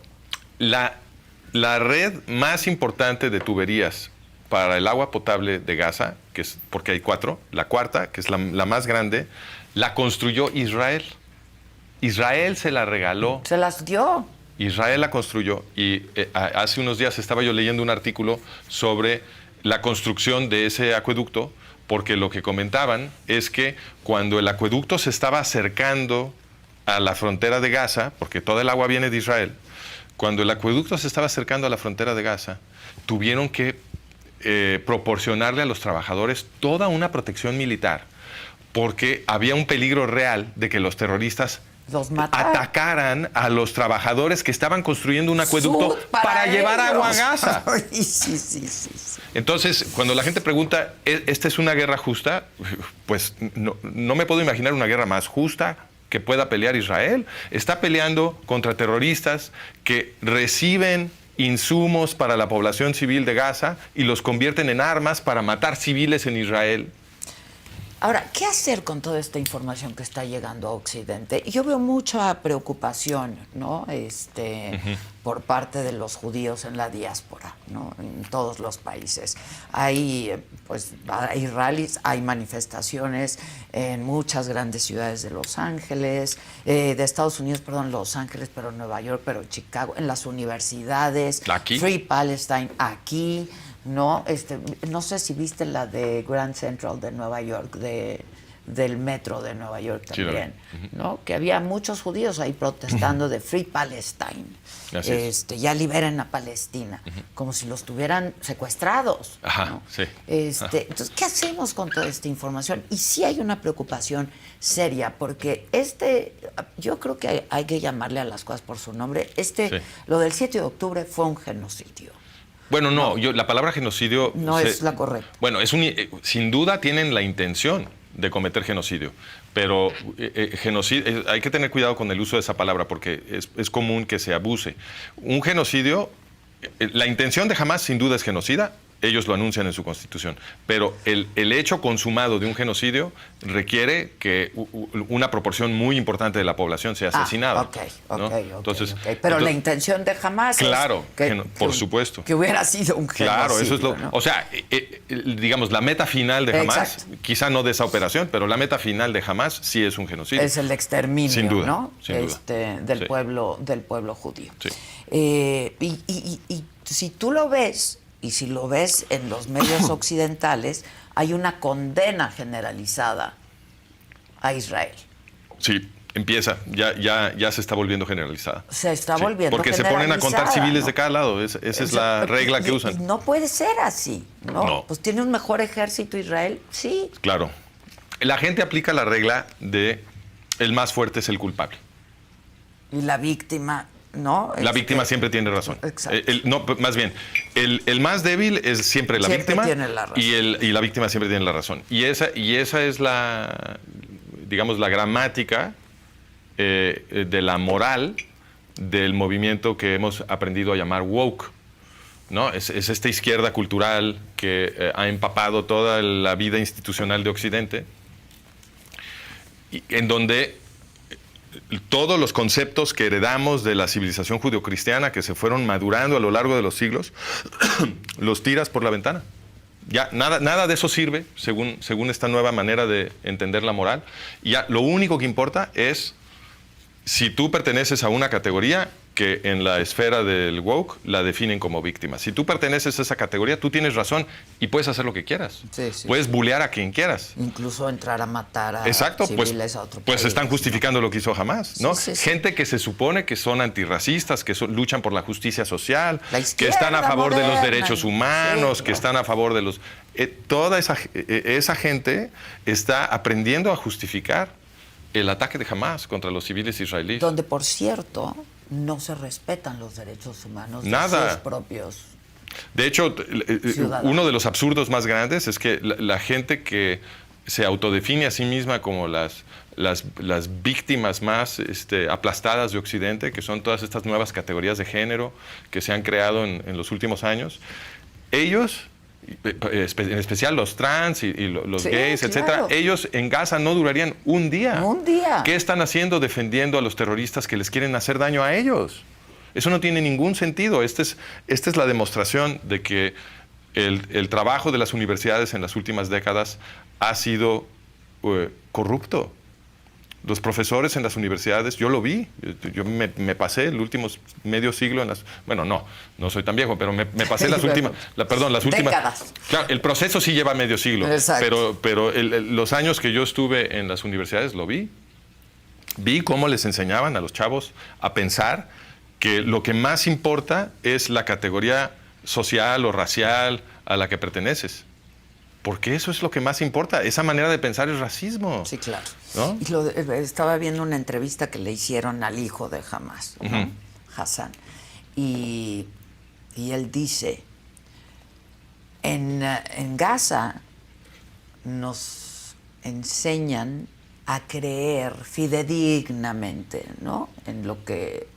La red más importante de tuberías para el agua potable de Gaza, que es porque hay 4, la cuarta, que es la más grande, la construyó Israel. Israel se la regaló. Se las dio. Israel la construyó. Y hace unos días estaba yo leyendo un artículo sobre la construcción de ese acueducto, porque lo que comentaban es que cuando el acueducto se estaba acercando a la frontera de Gaza, porque toda el agua viene de Israel, cuando el acueducto se estaba acercando a la frontera de Gaza, tuvieron que proporcionarle a los trabajadores toda una protección militar, porque había un peligro real de que los terroristas atacaran a los trabajadores que estaban construyendo un acueducto para llevar agua a Gaza. Sí. Entonces, cuando la gente pregunta, ¿esta es una guerra justa? Pues no me puedo imaginar una guerra más justa que pueda pelear Israel. Está peleando contra terroristas que reciben insumos para la población civil de Gaza y los convierten en armas para matar civiles en Israel. Ahora, ¿qué hacer con toda esta información que está llegando a Occidente? Yo veo mucha preocupación, ¿no? Por parte de los judíos en la diáspora, ¿no? En todos los países. Hay rallies, hay manifestaciones en muchas grandes ciudades de Los Ángeles, de Estados Unidos, perdón, Los Ángeles, pero Nueva York, pero Chicago, en las universidades. Aquí. Free Palestine, aquí. No, no sé si viste la de Grand Central de Nueva York, del metro de Nueva York también, sí, ¿no? Que había muchos judíos ahí protestando de Free Palestine. Ya liberen a Palestina, como si los tuvieran secuestrados. Ajá, ¿no? Sí. Entonces, ¿qué hacemos con toda esta información? Y sí hay una preocupación seria, porque yo creo que hay que llamarle a las cosas por su nombre. Lo del 7 de octubre fue un genocidio. Bueno, la palabra genocidio... No es la correcta. Bueno, sin duda tienen la intención de cometer genocidio, pero genocidio, hay que tener cuidado con el uso de esa palabra porque es común que se abuse. Un genocidio, la intención de Hamás sin duda es genocida, ellos lo anuncian en su constitución, pero el hecho consumado de un genocidio requiere que una proporción muy importante de la población sea asesinada. Entonces, pero la intención de Hamás claro, es por supuesto. Que hubiera sido un genocidio. Claro, eso es ¿no? O sea, digamos, la meta final de Hamás, quizá no de esa operación, pero la meta final de Hamás sí es un genocidio. Es el exterminio, sin duda, ¿no? Sin duda. Del pueblo judío. Sí. Y si tú lo ves, y si lo ves en los medios occidentales, hay una condena generalizada a Israel. Sí, empieza, ya se está volviendo generalizada. Se está volviendo porque generalizada. Porque se ponen a contar civiles, ¿no? de cada lado, esa es la regla que usan. Y no puede ser así, ¿no? Pues tiene un mejor ejército Israel, sí. Claro. La gente aplica la regla de el más fuerte es el culpable. Y la víctima... ¿no? La víctima siempre tiene razón. Exacto. Más bien, el más débil es siempre la víctima. Tiene la razón. Y la víctima siempre tiene la razón. Y esa es la, digamos, la gramática de la moral del movimiento que hemos aprendido a llamar woke, ¿no? Es esta izquierda cultural que ha empapado toda la vida institucional de Occidente, en donde todos los conceptos que heredamos de la civilización judeocristiana que se fueron madurando a lo largo de los siglos, los tiras por la ventana. Ya nada de eso sirve, según esta nueva manera de entender la moral. Y ya lo único que importa es si tú perteneces a una categoría que en la esfera del woke la definen como víctima. Si tú perteneces a esa categoría, tú tienes razón y puedes hacer lo que quieras. Puedes bulear a quien quieras. Incluso entrar a matar a civiles a otro país. Pues están justificando lo que hizo Hamás, ¿no? Sí. Gente que se supone que son antirracistas, que luchan por la justicia social, que están a favor moderna, de los derechos humanos, sí, que están a favor de los... toda esa gente está aprendiendo a justificar el ataque de Hamás contra los civiles israelíes. Donde, por cierto, no se respetan los derechos humanos de sus propios. De hecho, uno de los absurdos más grandes es que la gente que se autodefine a sí misma como las víctimas más aplastadas de Occidente, que son todas estas nuevas categorías de género que se han creado en los últimos años, ellos, en especial los trans y los gays, claro, etcétera, ellos en Gaza no durarían un día. Un día. ¿Qué están haciendo defendiendo a los terroristas que les quieren hacer daño a ellos? Eso no tiene ningún sentido. Esta es la demostración de que el trabajo de las universidades en las últimas décadas ha sido corrupto. Los profesores en las universidades, yo lo vi, yo me pasé el último medio siglo en las... Bueno, no soy tan viejo, pero me pasé las últimas... las últimas... Décadas. Claro, el proceso sí lleva medio siglo, pero los años que yo estuve en las universidades lo vi. Vi cómo les enseñaban a los chavos a pensar que lo que más importa es la categoría social o racial a la que perteneces. Porque eso es lo que más importa. Esa manera de pensar es racismo. Sí, claro. ¿No? Estaba viendo una entrevista que le hicieron al hijo de Hamás, ¿no? Hassan. Y él dice, En Gaza nos enseñan a creer fidedignamente, ¿no?, en lo que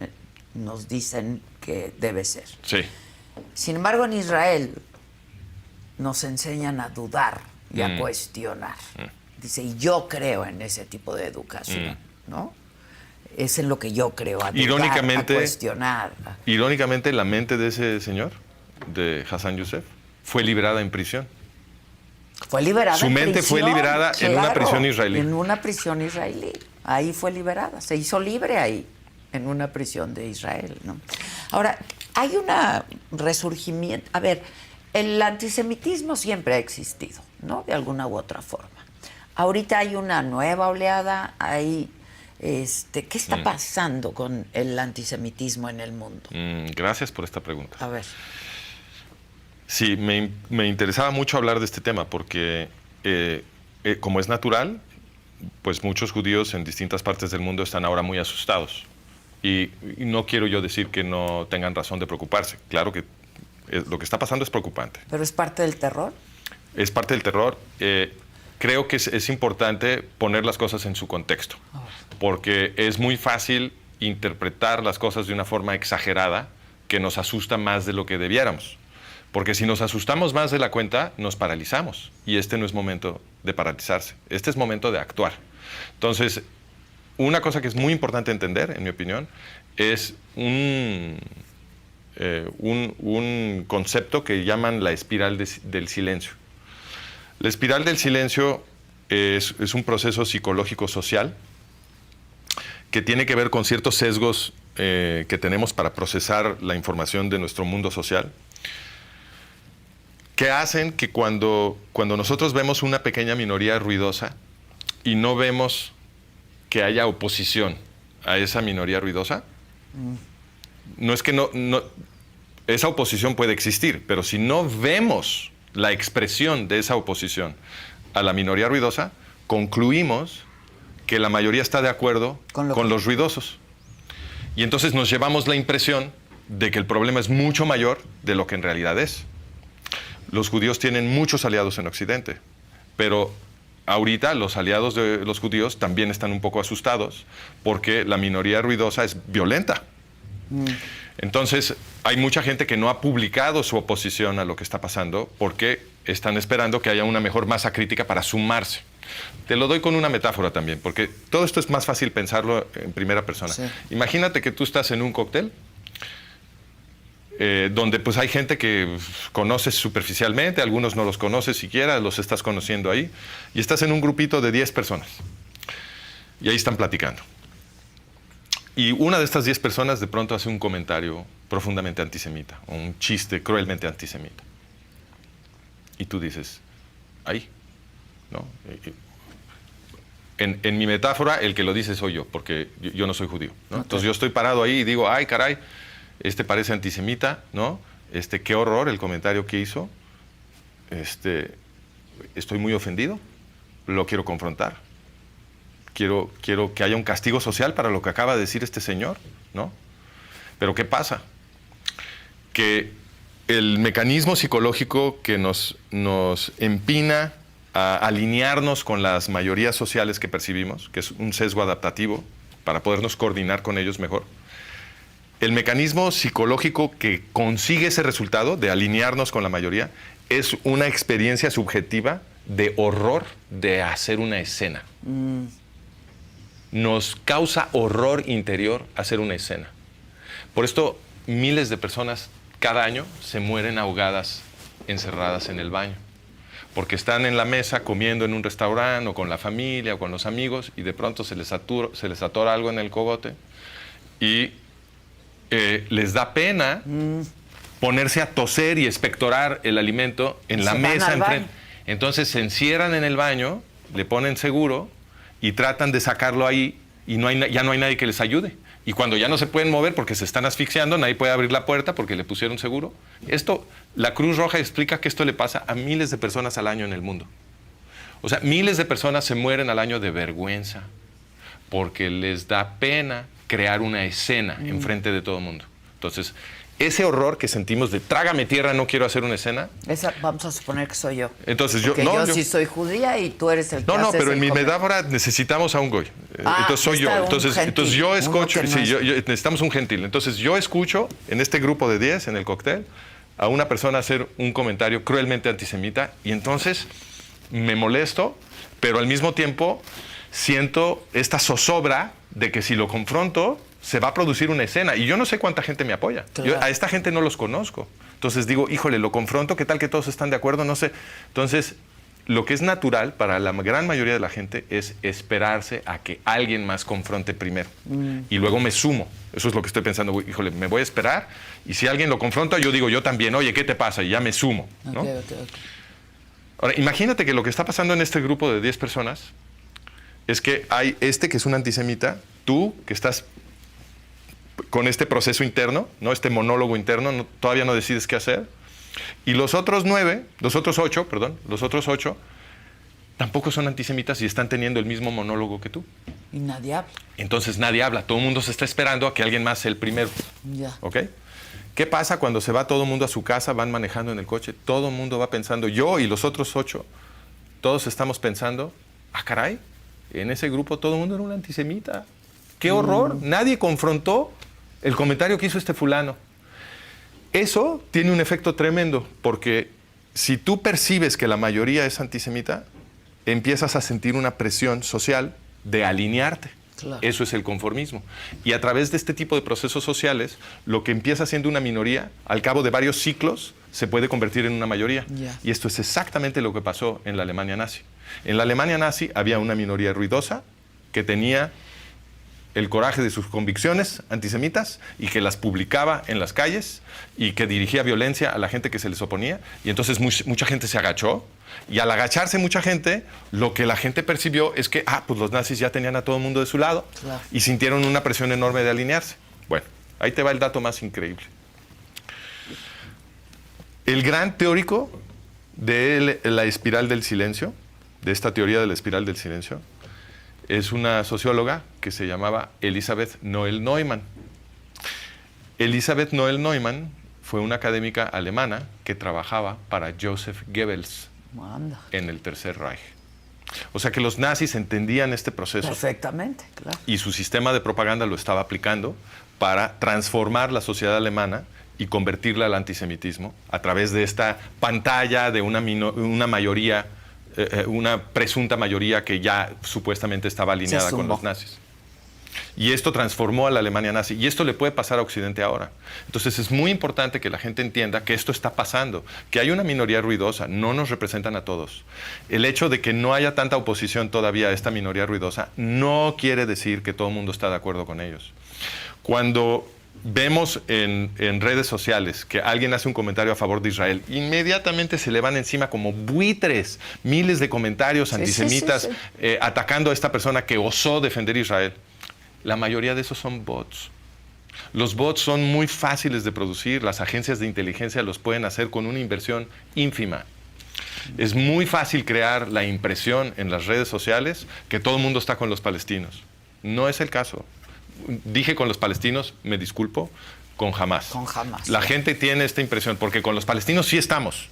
nos dicen que debe ser. Sí. Sin embargo, en Israel nos enseñan a dudar y a cuestionar. Dice, y yo creo en ese tipo de educación, ¿no? Es en lo que yo creo, a dudar, a cuestionar. Irónicamente, la mente de ese señor, de Hassan Youssef, fue liberada en prisión. Fue liberada Su mente fue liberada en una prisión israelí. En una prisión israelí. Ahí fue liberada. Se hizo libre ahí, en una prisión de Israel, ¿no? Ahora, hay un resurgimiento. A ver, el antisemitismo siempre ha existido, ¿no?, de alguna u otra forma. Ahorita hay una nueva oleada. ¿Qué está pasando con el antisemitismo en el mundo? Gracias por esta pregunta. A ver. Sí, me interesaba mucho hablar de este tema porque, como es natural, pues muchos judíos en distintas partes del mundo están ahora muy asustados. Y no quiero yo decir que no tengan razón de preocuparse. Claro que lo que está pasando es preocupante. ¿Pero es parte del terror? Es parte del terror. Creo que es importante poner las cosas en su contexto, porque es muy fácil interpretar las cosas de una forma exagerada que nos asusta más de lo que debiéramos. Porque si nos asustamos más de la cuenta, nos paralizamos. Y este no es momento de paralizarse. Este es momento de actuar. Entonces, una cosa que es muy importante entender, en mi opinión, es un concepto que llaman la espiral del silencio. La espiral del silencio es un proceso psicológico social que tiene que ver con ciertos sesgos que tenemos para procesar la información de nuestro mundo social, que hacen que cuando nosotros vemos una pequeña minoría ruidosa y no vemos que haya oposición a esa minoría ruidosa, no es que no, esa oposición puede existir, pero si no vemos la expresión de esa oposición a la minoría ruidosa, concluimos que la mayoría está de acuerdo con los ruidosos. Y entonces nos llevamos la impresión de que el problema es mucho mayor de lo que en realidad es. Los judíos tienen muchos aliados en Occidente, pero ahorita los aliados de los judíos también están un poco asustados porque la minoría ruidosa es violenta. Entonces, hay mucha gente que no ha publicado su oposición a lo que está pasando porque están esperando que haya una mejor masa crítica para sumarse. Te lo doy con una metáfora también, porque todo esto es más fácil pensarlo en primera persona. Sí. Imagínate que tú estás en un cóctel donde pues hay gente que conoces superficialmente, algunos no los conoces siquiera, los estás conociendo ahí, y estás en un grupito de 10 personas. Y ahí están platicando. Y una de estas 10 personas de pronto hace un comentario profundamente antisemita, o un chiste cruelmente antisemita. Y tú dices, ahí, ¿no? En mi metáfora, el que lo dice soy yo, porque yo no soy judío, ¿no? Entonces yo estoy parado ahí y digo, ay, caray, parece antisemita, ¿no? Qué horror el comentario que hizo. Estoy muy ofendido, lo quiero confrontar. Quiero que haya un castigo social para lo que acaba de decir este señor, ¿no? Pero ¿qué pasa? Que el mecanismo psicológico que nos empina a alinearnos con las mayorías sociales que percibimos, que es un sesgo adaptativo para podernos coordinar con ellos mejor, el mecanismo psicológico que consigue ese resultado de alinearnos con la mayoría es una experiencia subjetiva de horror de hacer una escena. Nos causa horror interior hacer una escena. Por esto, miles de personas cada año se mueren ahogadas, encerradas en el baño. Porque están en la mesa comiendo en un restaurante o con la familia o con los amigos y de pronto se les atora algo en el cogote y les da pena ponerse a toser y expectorar el alimento en la mesa enfrente. Entonces se encierran en el baño, le ponen seguro y tratan de sacarlo ahí y ya no hay nadie que les ayude. Y cuando ya no se pueden mover porque se están asfixiando, nadie puede abrir la puerta porque le pusieron seguro. La Cruz Roja explica que esto le pasa a miles de personas al año en el mundo. O sea, miles de personas se mueren al año de vergüenza porque les da pena crear una escena enfrente de todo el mundo. Entonces, ese horror que sentimos de trágame tierra, no quiero hacer una escena. Esa, vamos a suponer que soy yo. Entonces yo sí soy judía y tú eres el que No, pero en mi metáfora necesitamos a un goy. Entonces soy yo. Entonces yo escucho, necesitamos un gentil. Entonces yo escucho en este grupo de 10, en el cóctel, a una persona hacer un comentario cruelmente antisemita y entonces me molesto, pero al mismo tiempo siento esta zozobra de que si lo confronto se va a producir una escena y yo no sé cuánta gente me apoya. Claro. Yo a esta gente no los conozco. Entonces digo, híjole, lo confronto, ¿qué tal que todos están de acuerdo? No sé. Entonces, lo que es natural para la gran mayoría de la gente es esperarse a que alguien más confronte primero. Y luego me sumo. Eso es lo que estoy pensando. Híjole, me voy a esperar y si alguien lo confronta, yo digo yo también, oye, ¿qué te pasa? Y ya me sumo, ¿no? Okay. Ahora, imagínate que lo que está pasando en este grupo de 10 personas es que hay que es un antisemita, tú que estás con este proceso interno, ¿no? Este monólogo interno, todavía no decides qué hacer. Y los otros 8 tampoco son antisemitas y están teniendo el mismo monólogo que tú. Y nadie habla. Entonces nadie habla, todo el mundo se está esperando a que alguien más sea el primero. Ya. ¿Ok? ¿Qué pasa cuando se va todo el mundo a su casa, van manejando en el coche? Todo el mundo va pensando, yo y los otros 8, todos estamos pensando, caray, en ese grupo todo el mundo era un antisemita. ¡Qué horror! Nadie confrontó el comentario que hizo este fulano. Eso tiene un efecto tremendo, porque si tú percibes que la mayoría es antisemita, empiezas a sentir una presión social de alinearte. Claro. Eso es el conformismo. Y a través de este tipo de procesos sociales, lo que empieza siendo una minoría, al cabo de varios ciclos, se puede convertir en una mayoría. Yeah. Y esto es exactamente lo que pasó en la Alemania nazi. En la Alemania nazi había una minoría ruidosa que tenía el coraje de sus convicciones antisemitas y que las publicaba en las calles y que dirigía violencia a la gente que se les oponía. Y entonces mucha gente se agachó y al agacharse mucha gente, lo que la gente percibió es que pues los nazis ya tenían a todo el mundo de su lado. Claro. Y sintieron una presión enorme de alinearse. Bueno, ahí te va el dato más increíble. El gran teórico de la espiral del silencio, de esta teoría de la espiral del silencio, es una socióloga que se llamaba Elisabeth Noel Neumann. Elisabeth Noel Neumann fue una académica alemana que trabajaba para Joseph Goebbels en el Tercer Reich. O sea que los nazis entendían este proceso. Perfectamente, claro. Y su sistema de propaganda lo estaba aplicando para transformar la sociedad alemana y convertirla al antisemitismo a través de esta pantalla de una mayoría, una presunta mayoría que ya supuestamente estaba alineada con los nazis. Y esto transformó a la Alemania nazi. Y esto le puede pasar a Occidente ahora. Entonces es muy importante que la gente entienda que esto está pasando, que hay una minoría ruidosa, no nos representan a todos. El hecho de que no haya tanta oposición todavía a esta minoría ruidosa no quiere decir que todo el mundo está de acuerdo con ellos. Cuando vemos en redes sociales que alguien hace un comentario a favor de Israel, inmediatamente se le van encima como buitres, miles de comentarios antisemitas atacando a esta persona que osó defender Israel. La mayoría de esos son bots. Los bots son muy fáciles de producir, las agencias de inteligencia los pueden hacer con una inversión ínfima. Es muy fácil crear la impresión en las redes sociales que todo el mundo está con los palestinos. No es el caso. Dije con los palestinos, me disculpo, con Hamás. Con Hamás. La gente tiene esta impresión, porque con los palestinos sí estamos.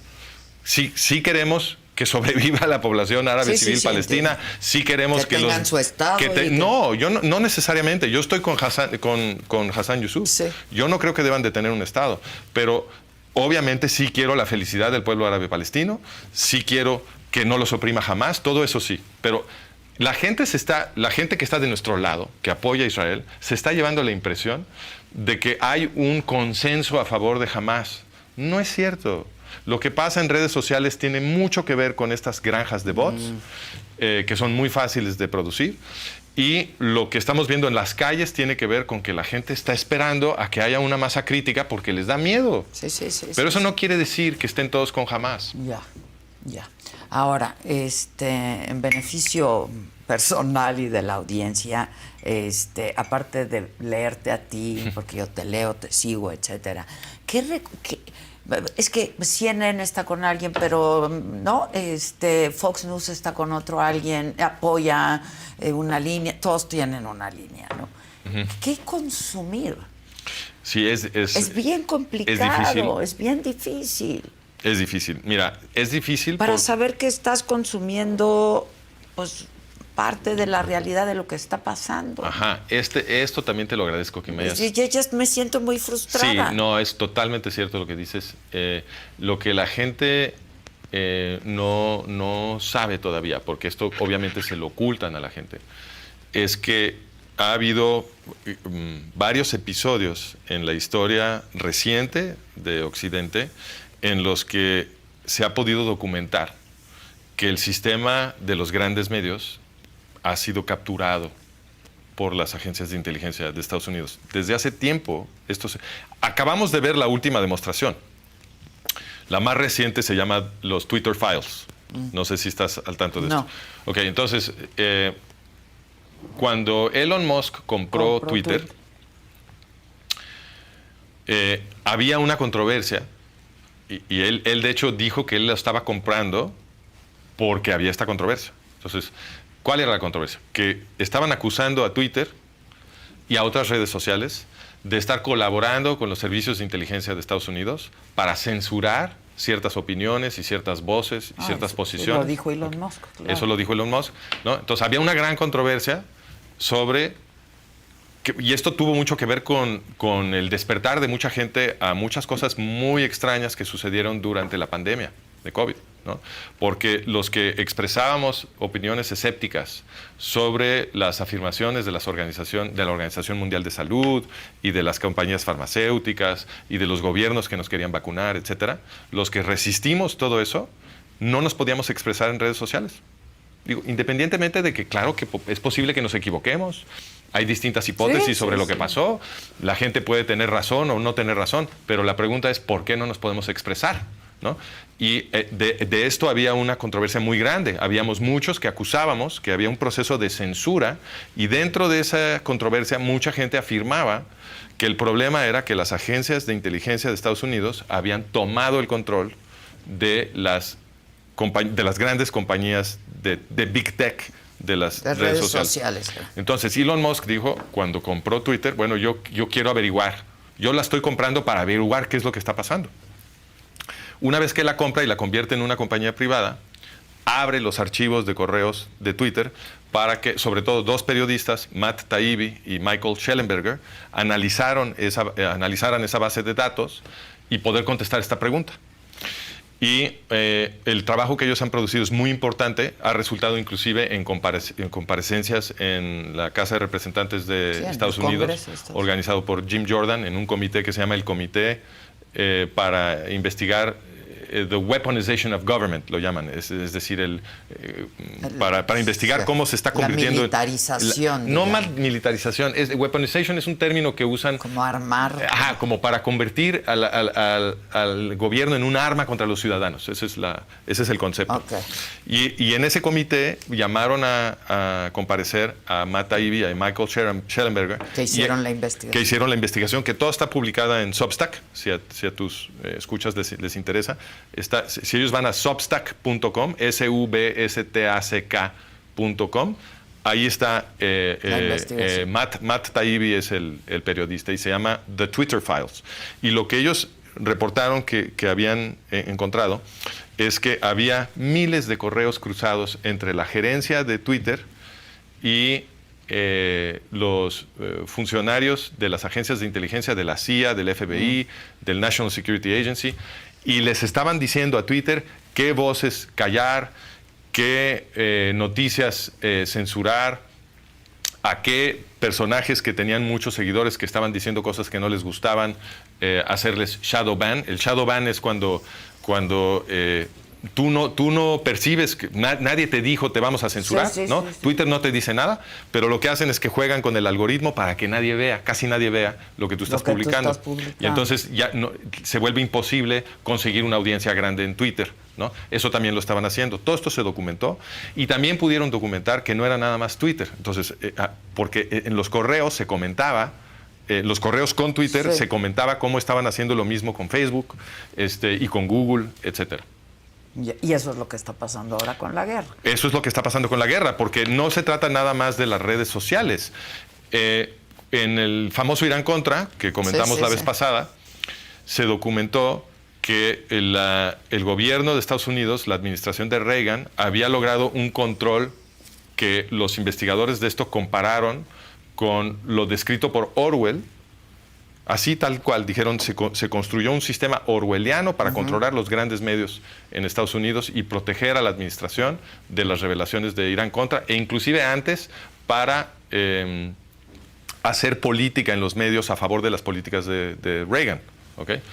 Sí queremos que sobreviva la población árabe civil palestina. Entiendo. Sí queremos que tengan su estado. No, yo no necesariamente. Yo estoy con Hassan Yusuf. Sí. Yo no creo que deban de tener un estado, pero obviamente sí quiero la felicidad del pueblo árabe palestino, sí quiero que no los oprima jamás, todo eso sí, pero la gente que está de nuestro lado, que apoya a Israel, se está llevando la impresión de que hay un consenso a favor de Hamás. No es cierto. Lo que pasa en redes sociales tiene mucho que ver con estas granjas de bots, que son muy fáciles de producir. Y lo que estamos viendo en las calles tiene que ver con que la gente está esperando a que haya una masa crítica porque les da miedo. Pero eso no quiere decir que estén todos con Hamás. Ya. Ahora, en beneficio personal y de la audiencia, aparte de leerte a ti, porque yo te leo, te sigo, etcétera, es que CNN está con alguien, pero no, Fox News está con otro alguien, apoya una línea, todos tienen una línea, ¿no? Uh-huh. ¿Qué consumir? Sí, Es bien complicado, es es bien difícil. Es difícil. Mira, es difícil para saber que estás consumiendo, pues, parte de la realidad de lo que está pasando. Ajá, esto también te lo agradezco que me hayas... Yo ya me siento muy frustrada. Sí, no, es totalmente cierto lo que dices. Lo que la gente no sabe todavía, porque esto obviamente se lo ocultan a la gente, es que ha habido varios episodios en la historia reciente de Occidente en los que se ha podido documentar que el sistema de los grandes medios ha sido capturado por las agencias de inteligencia de Estados Unidos. Desde hace tiempo, acabamos de ver la última demostración. La más reciente se llama los Twitter Files. No sé si estás al tanto de esto. Ok, entonces, cuando Elon Musk compró Twitter, había una controversia y él de hecho dijo que él la estaba comprando porque había esta controversia. Entonces, ¿cuál era la controversia? Que estaban acusando a Twitter y a otras redes sociales de estar colaborando con los servicios de inteligencia de Estados Unidos para censurar ciertas opiniones y ciertas voces y ciertas posiciones. Lo dijo Elon Musk. Claro. Eso lo dijo Elon Musk, ¿no? Entonces había una gran controversia sobre... y esto tuvo mucho que ver con el despertar de mucha gente a muchas cosas muy extrañas que sucedieron durante la pandemia de COVID, ¿no? Porque los que expresábamos opiniones escépticas sobre las afirmaciones de la Organización Mundial de Salud y de las compañías farmacéuticas y de los gobiernos que nos querían vacunar, etcétera, los que resistimos todo eso, no nos podíamos expresar en redes sociales. Digo, independientemente de que, claro, que es posible que nos equivoquemos, hay distintas hipótesis sobre lo que pasó, la gente puede tener razón o no tener razón, pero la pregunta es ¿por qué no nos podemos expresar? ¿No? Y de esto había una controversia muy grande. Habíamos muchos que acusábamos que había un proceso de censura y dentro de esa controversia mucha gente afirmaba que el problema era que las agencias de inteligencia de Estados Unidos habían tomado el control de las grandes compañías de Big Tech, de las redes sociales. Entonces Elon Musk dijo, cuando compró Twitter, bueno, yo quiero averiguar, yo la estoy comprando para averiguar qué es lo que está pasando. Una vez que la compra y la convierte en una compañía privada, abre los archivos de correos de Twitter para que, sobre todo, dos periodistas, Matt Taibbi y Michael Shellenberger, analizaran esa base de datos y poder contestar esta pregunta. Y el trabajo que ellos han producido es muy importante, ha resultado inclusive en comparecencias en la Casa de Representantes de Estados Unidos, organizado por Jim Jordan, en un comité que se llama el Comité para investigar the weaponization of government, lo llaman, es decir, para investigar cómo se está convirtiendo... La militarización. No más militarización, weaponization es un término que usan... Como armar. Como para convertir al gobierno en un arma contra los ciudadanos, ese es el concepto. Okay. Y en ese comité llamaron a comparecer a Matt Taibbi y a Michael Shellenberger. Que hicieron la investigación. Que hicieron la investigación, que toda está publicada en Substack, si a tus escuchas les interesa. Si ellos van a substack.com, substack.com, ahí está Matt Taibbi es el periodista y se llama The Twitter Files. Y lo que ellos reportaron que habían encontrado es que había miles de correos cruzados entre la gerencia de Twitter y los funcionarios de las agencias de inteligencia de la CIA, del FBI, del National Security Agency, y les estaban diciendo a Twitter qué voces callar, qué noticias censurar, a qué personajes que tenían muchos seguidores que estaban diciendo cosas que no les gustaban, hacerles shadow ban. El shadow ban es cuando tú no percibes, que nadie te dijo te vamos a censurar, ¿no? Sí. Twitter no te dice nada, pero lo que hacen es que juegan con el algoritmo para que casi nadie vea lo que tú estás publicando. Y entonces ya se vuelve imposible conseguir una audiencia grande en Twitter, ¿no? Eso también lo estaban haciendo. Todo esto se documentó y también pudieron documentar que no era nada más Twitter. Entonces, porque en los correos se comentaba, los correos con Twitter se comentaba cómo estaban haciendo lo mismo con Facebook y con Google, etcétera. Y eso es lo que está pasando ahora con la guerra. Eso es lo que está pasando con la guerra, porque no se trata nada más de las redes sociales. en el famoso Irán Contra, que comentamos la vez pasada, se documentó que el gobierno de Estados Unidos, la administración de Reagan, había logrado un control que los investigadores de esto compararon con lo descrito por Orwell. Así tal cual, dijeron, se construyó un sistema orwelliano para controlar los grandes medios en Estados Unidos y proteger a la administración de las revelaciones de Irán Contra, e inclusive antes para hacer política en los medios a favor de las políticas de Reagan. ¿Okay?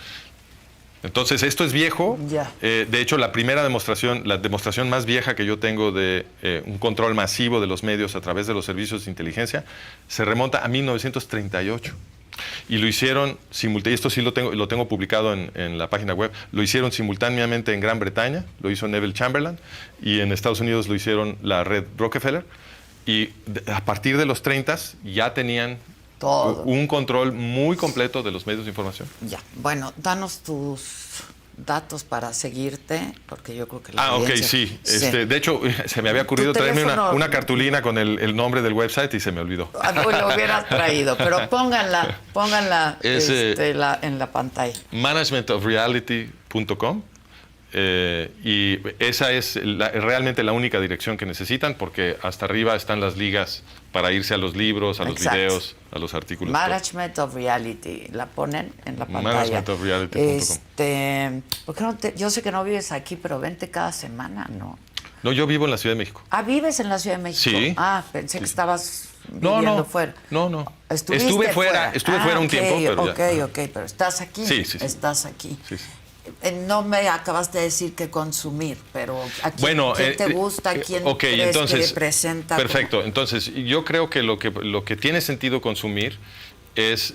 Entonces, esto es viejo. De hecho, la demostración más vieja que yo tengo de un control masivo de los medios a través de los servicios de inteligencia se remonta a 1938. Y lo hicieron simultáneamente, esto sí lo tengo publicado en la página web, lo hicieron simultáneamente en Gran Bretaña, lo hizo Neville Chamberlain, y en Estados Unidos lo hicieron la red Rockefeller, y a partir de los 30 ya tenían todo un control muy completo de los medios de información. Ya, bueno, danos tus datos para seguirte, porque yo creo que la audiencia... Ok, sí. De hecho, se me había ocurrido traerme una cartulina con el nombre del website y se me olvidó. Pues lo hubieras traído, pero pónganla en la pantalla. managementofreality.com. Y esa es realmente la única dirección que necesitan, porque hasta arriba están las ligas para irse a los libros, a los videos, a los artículos. Management of Reality, la ponen en la pantalla. Managementofreality.com. ¿Por qué no yo sé que no vives aquí, pero vente cada semana, ¿no? No, yo vivo en la Ciudad de México. ¿Vives en la Ciudad de México? Sí. Pensé que estabas viviendo fuera. No. Estuve fuera un tiempo, pero pero estás aquí. Sí. Estás aquí. Sí. No me acabaste de decir qué consumir, pero ¿a quién te gusta? ¿Quién crees que representa? Perfecto. Entonces, yo creo que lo que tiene sentido consumir es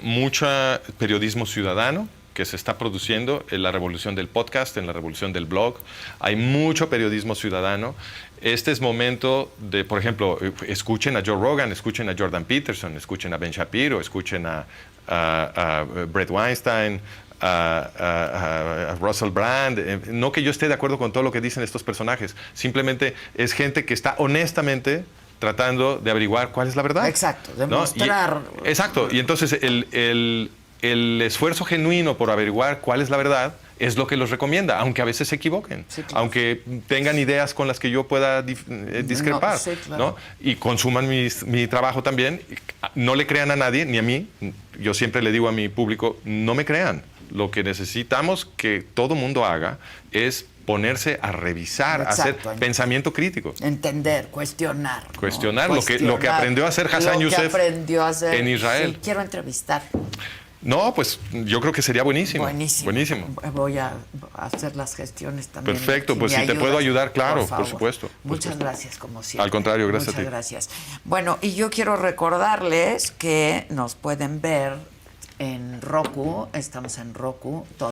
mucho periodismo ciudadano que se está produciendo en la revolución del podcast, en la revolución del blog. Hay mucho periodismo ciudadano. Este es momento de, por ejemplo, escuchen a Joe Rogan, escuchen a Jordan Peterson, escuchen a Ben Shapiro, escuchen a Bret Weinstein, a Russell Brand. No que yo esté de acuerdo con todo lo que dicen estos personajes, simplemente es gente que está honestamente tratando de averiguar cuál es la verdad. Exacto, demostrar. ¿No? Exacto, y entonces el esfuerzo genuino por averiguar cuál es la verdad es lo que los recomienda, aunque a veces se equivoquen, aunque tengan ideas con las que yo pueda discrepar, ¿no? Y consuman mi trabajo también. No le crean a nadie, ni a mí. Yo siempre le digo a mi público, no me crean. Lo que necesitamos que todo mundo haga es ponerse a revisar, hacer pensamiento crítico. Entender, cuestionar. Cuestionar lo que aprendió a hacer Hassan Youssef en Israel. Sí, quiero entrevistar. No, pues yo creo que sería buenísimo. Buenísimo. Voy a hacer las gestiones también. Perfecto, pues si te puedo ayudar, claro, por supuesto. Muchas gracias, como siempre. Al contrario, gracias a ti. Muchas gracias. Bueno, y yo quiero recordarles que nos pueden ver en Roku, estamos en Roku.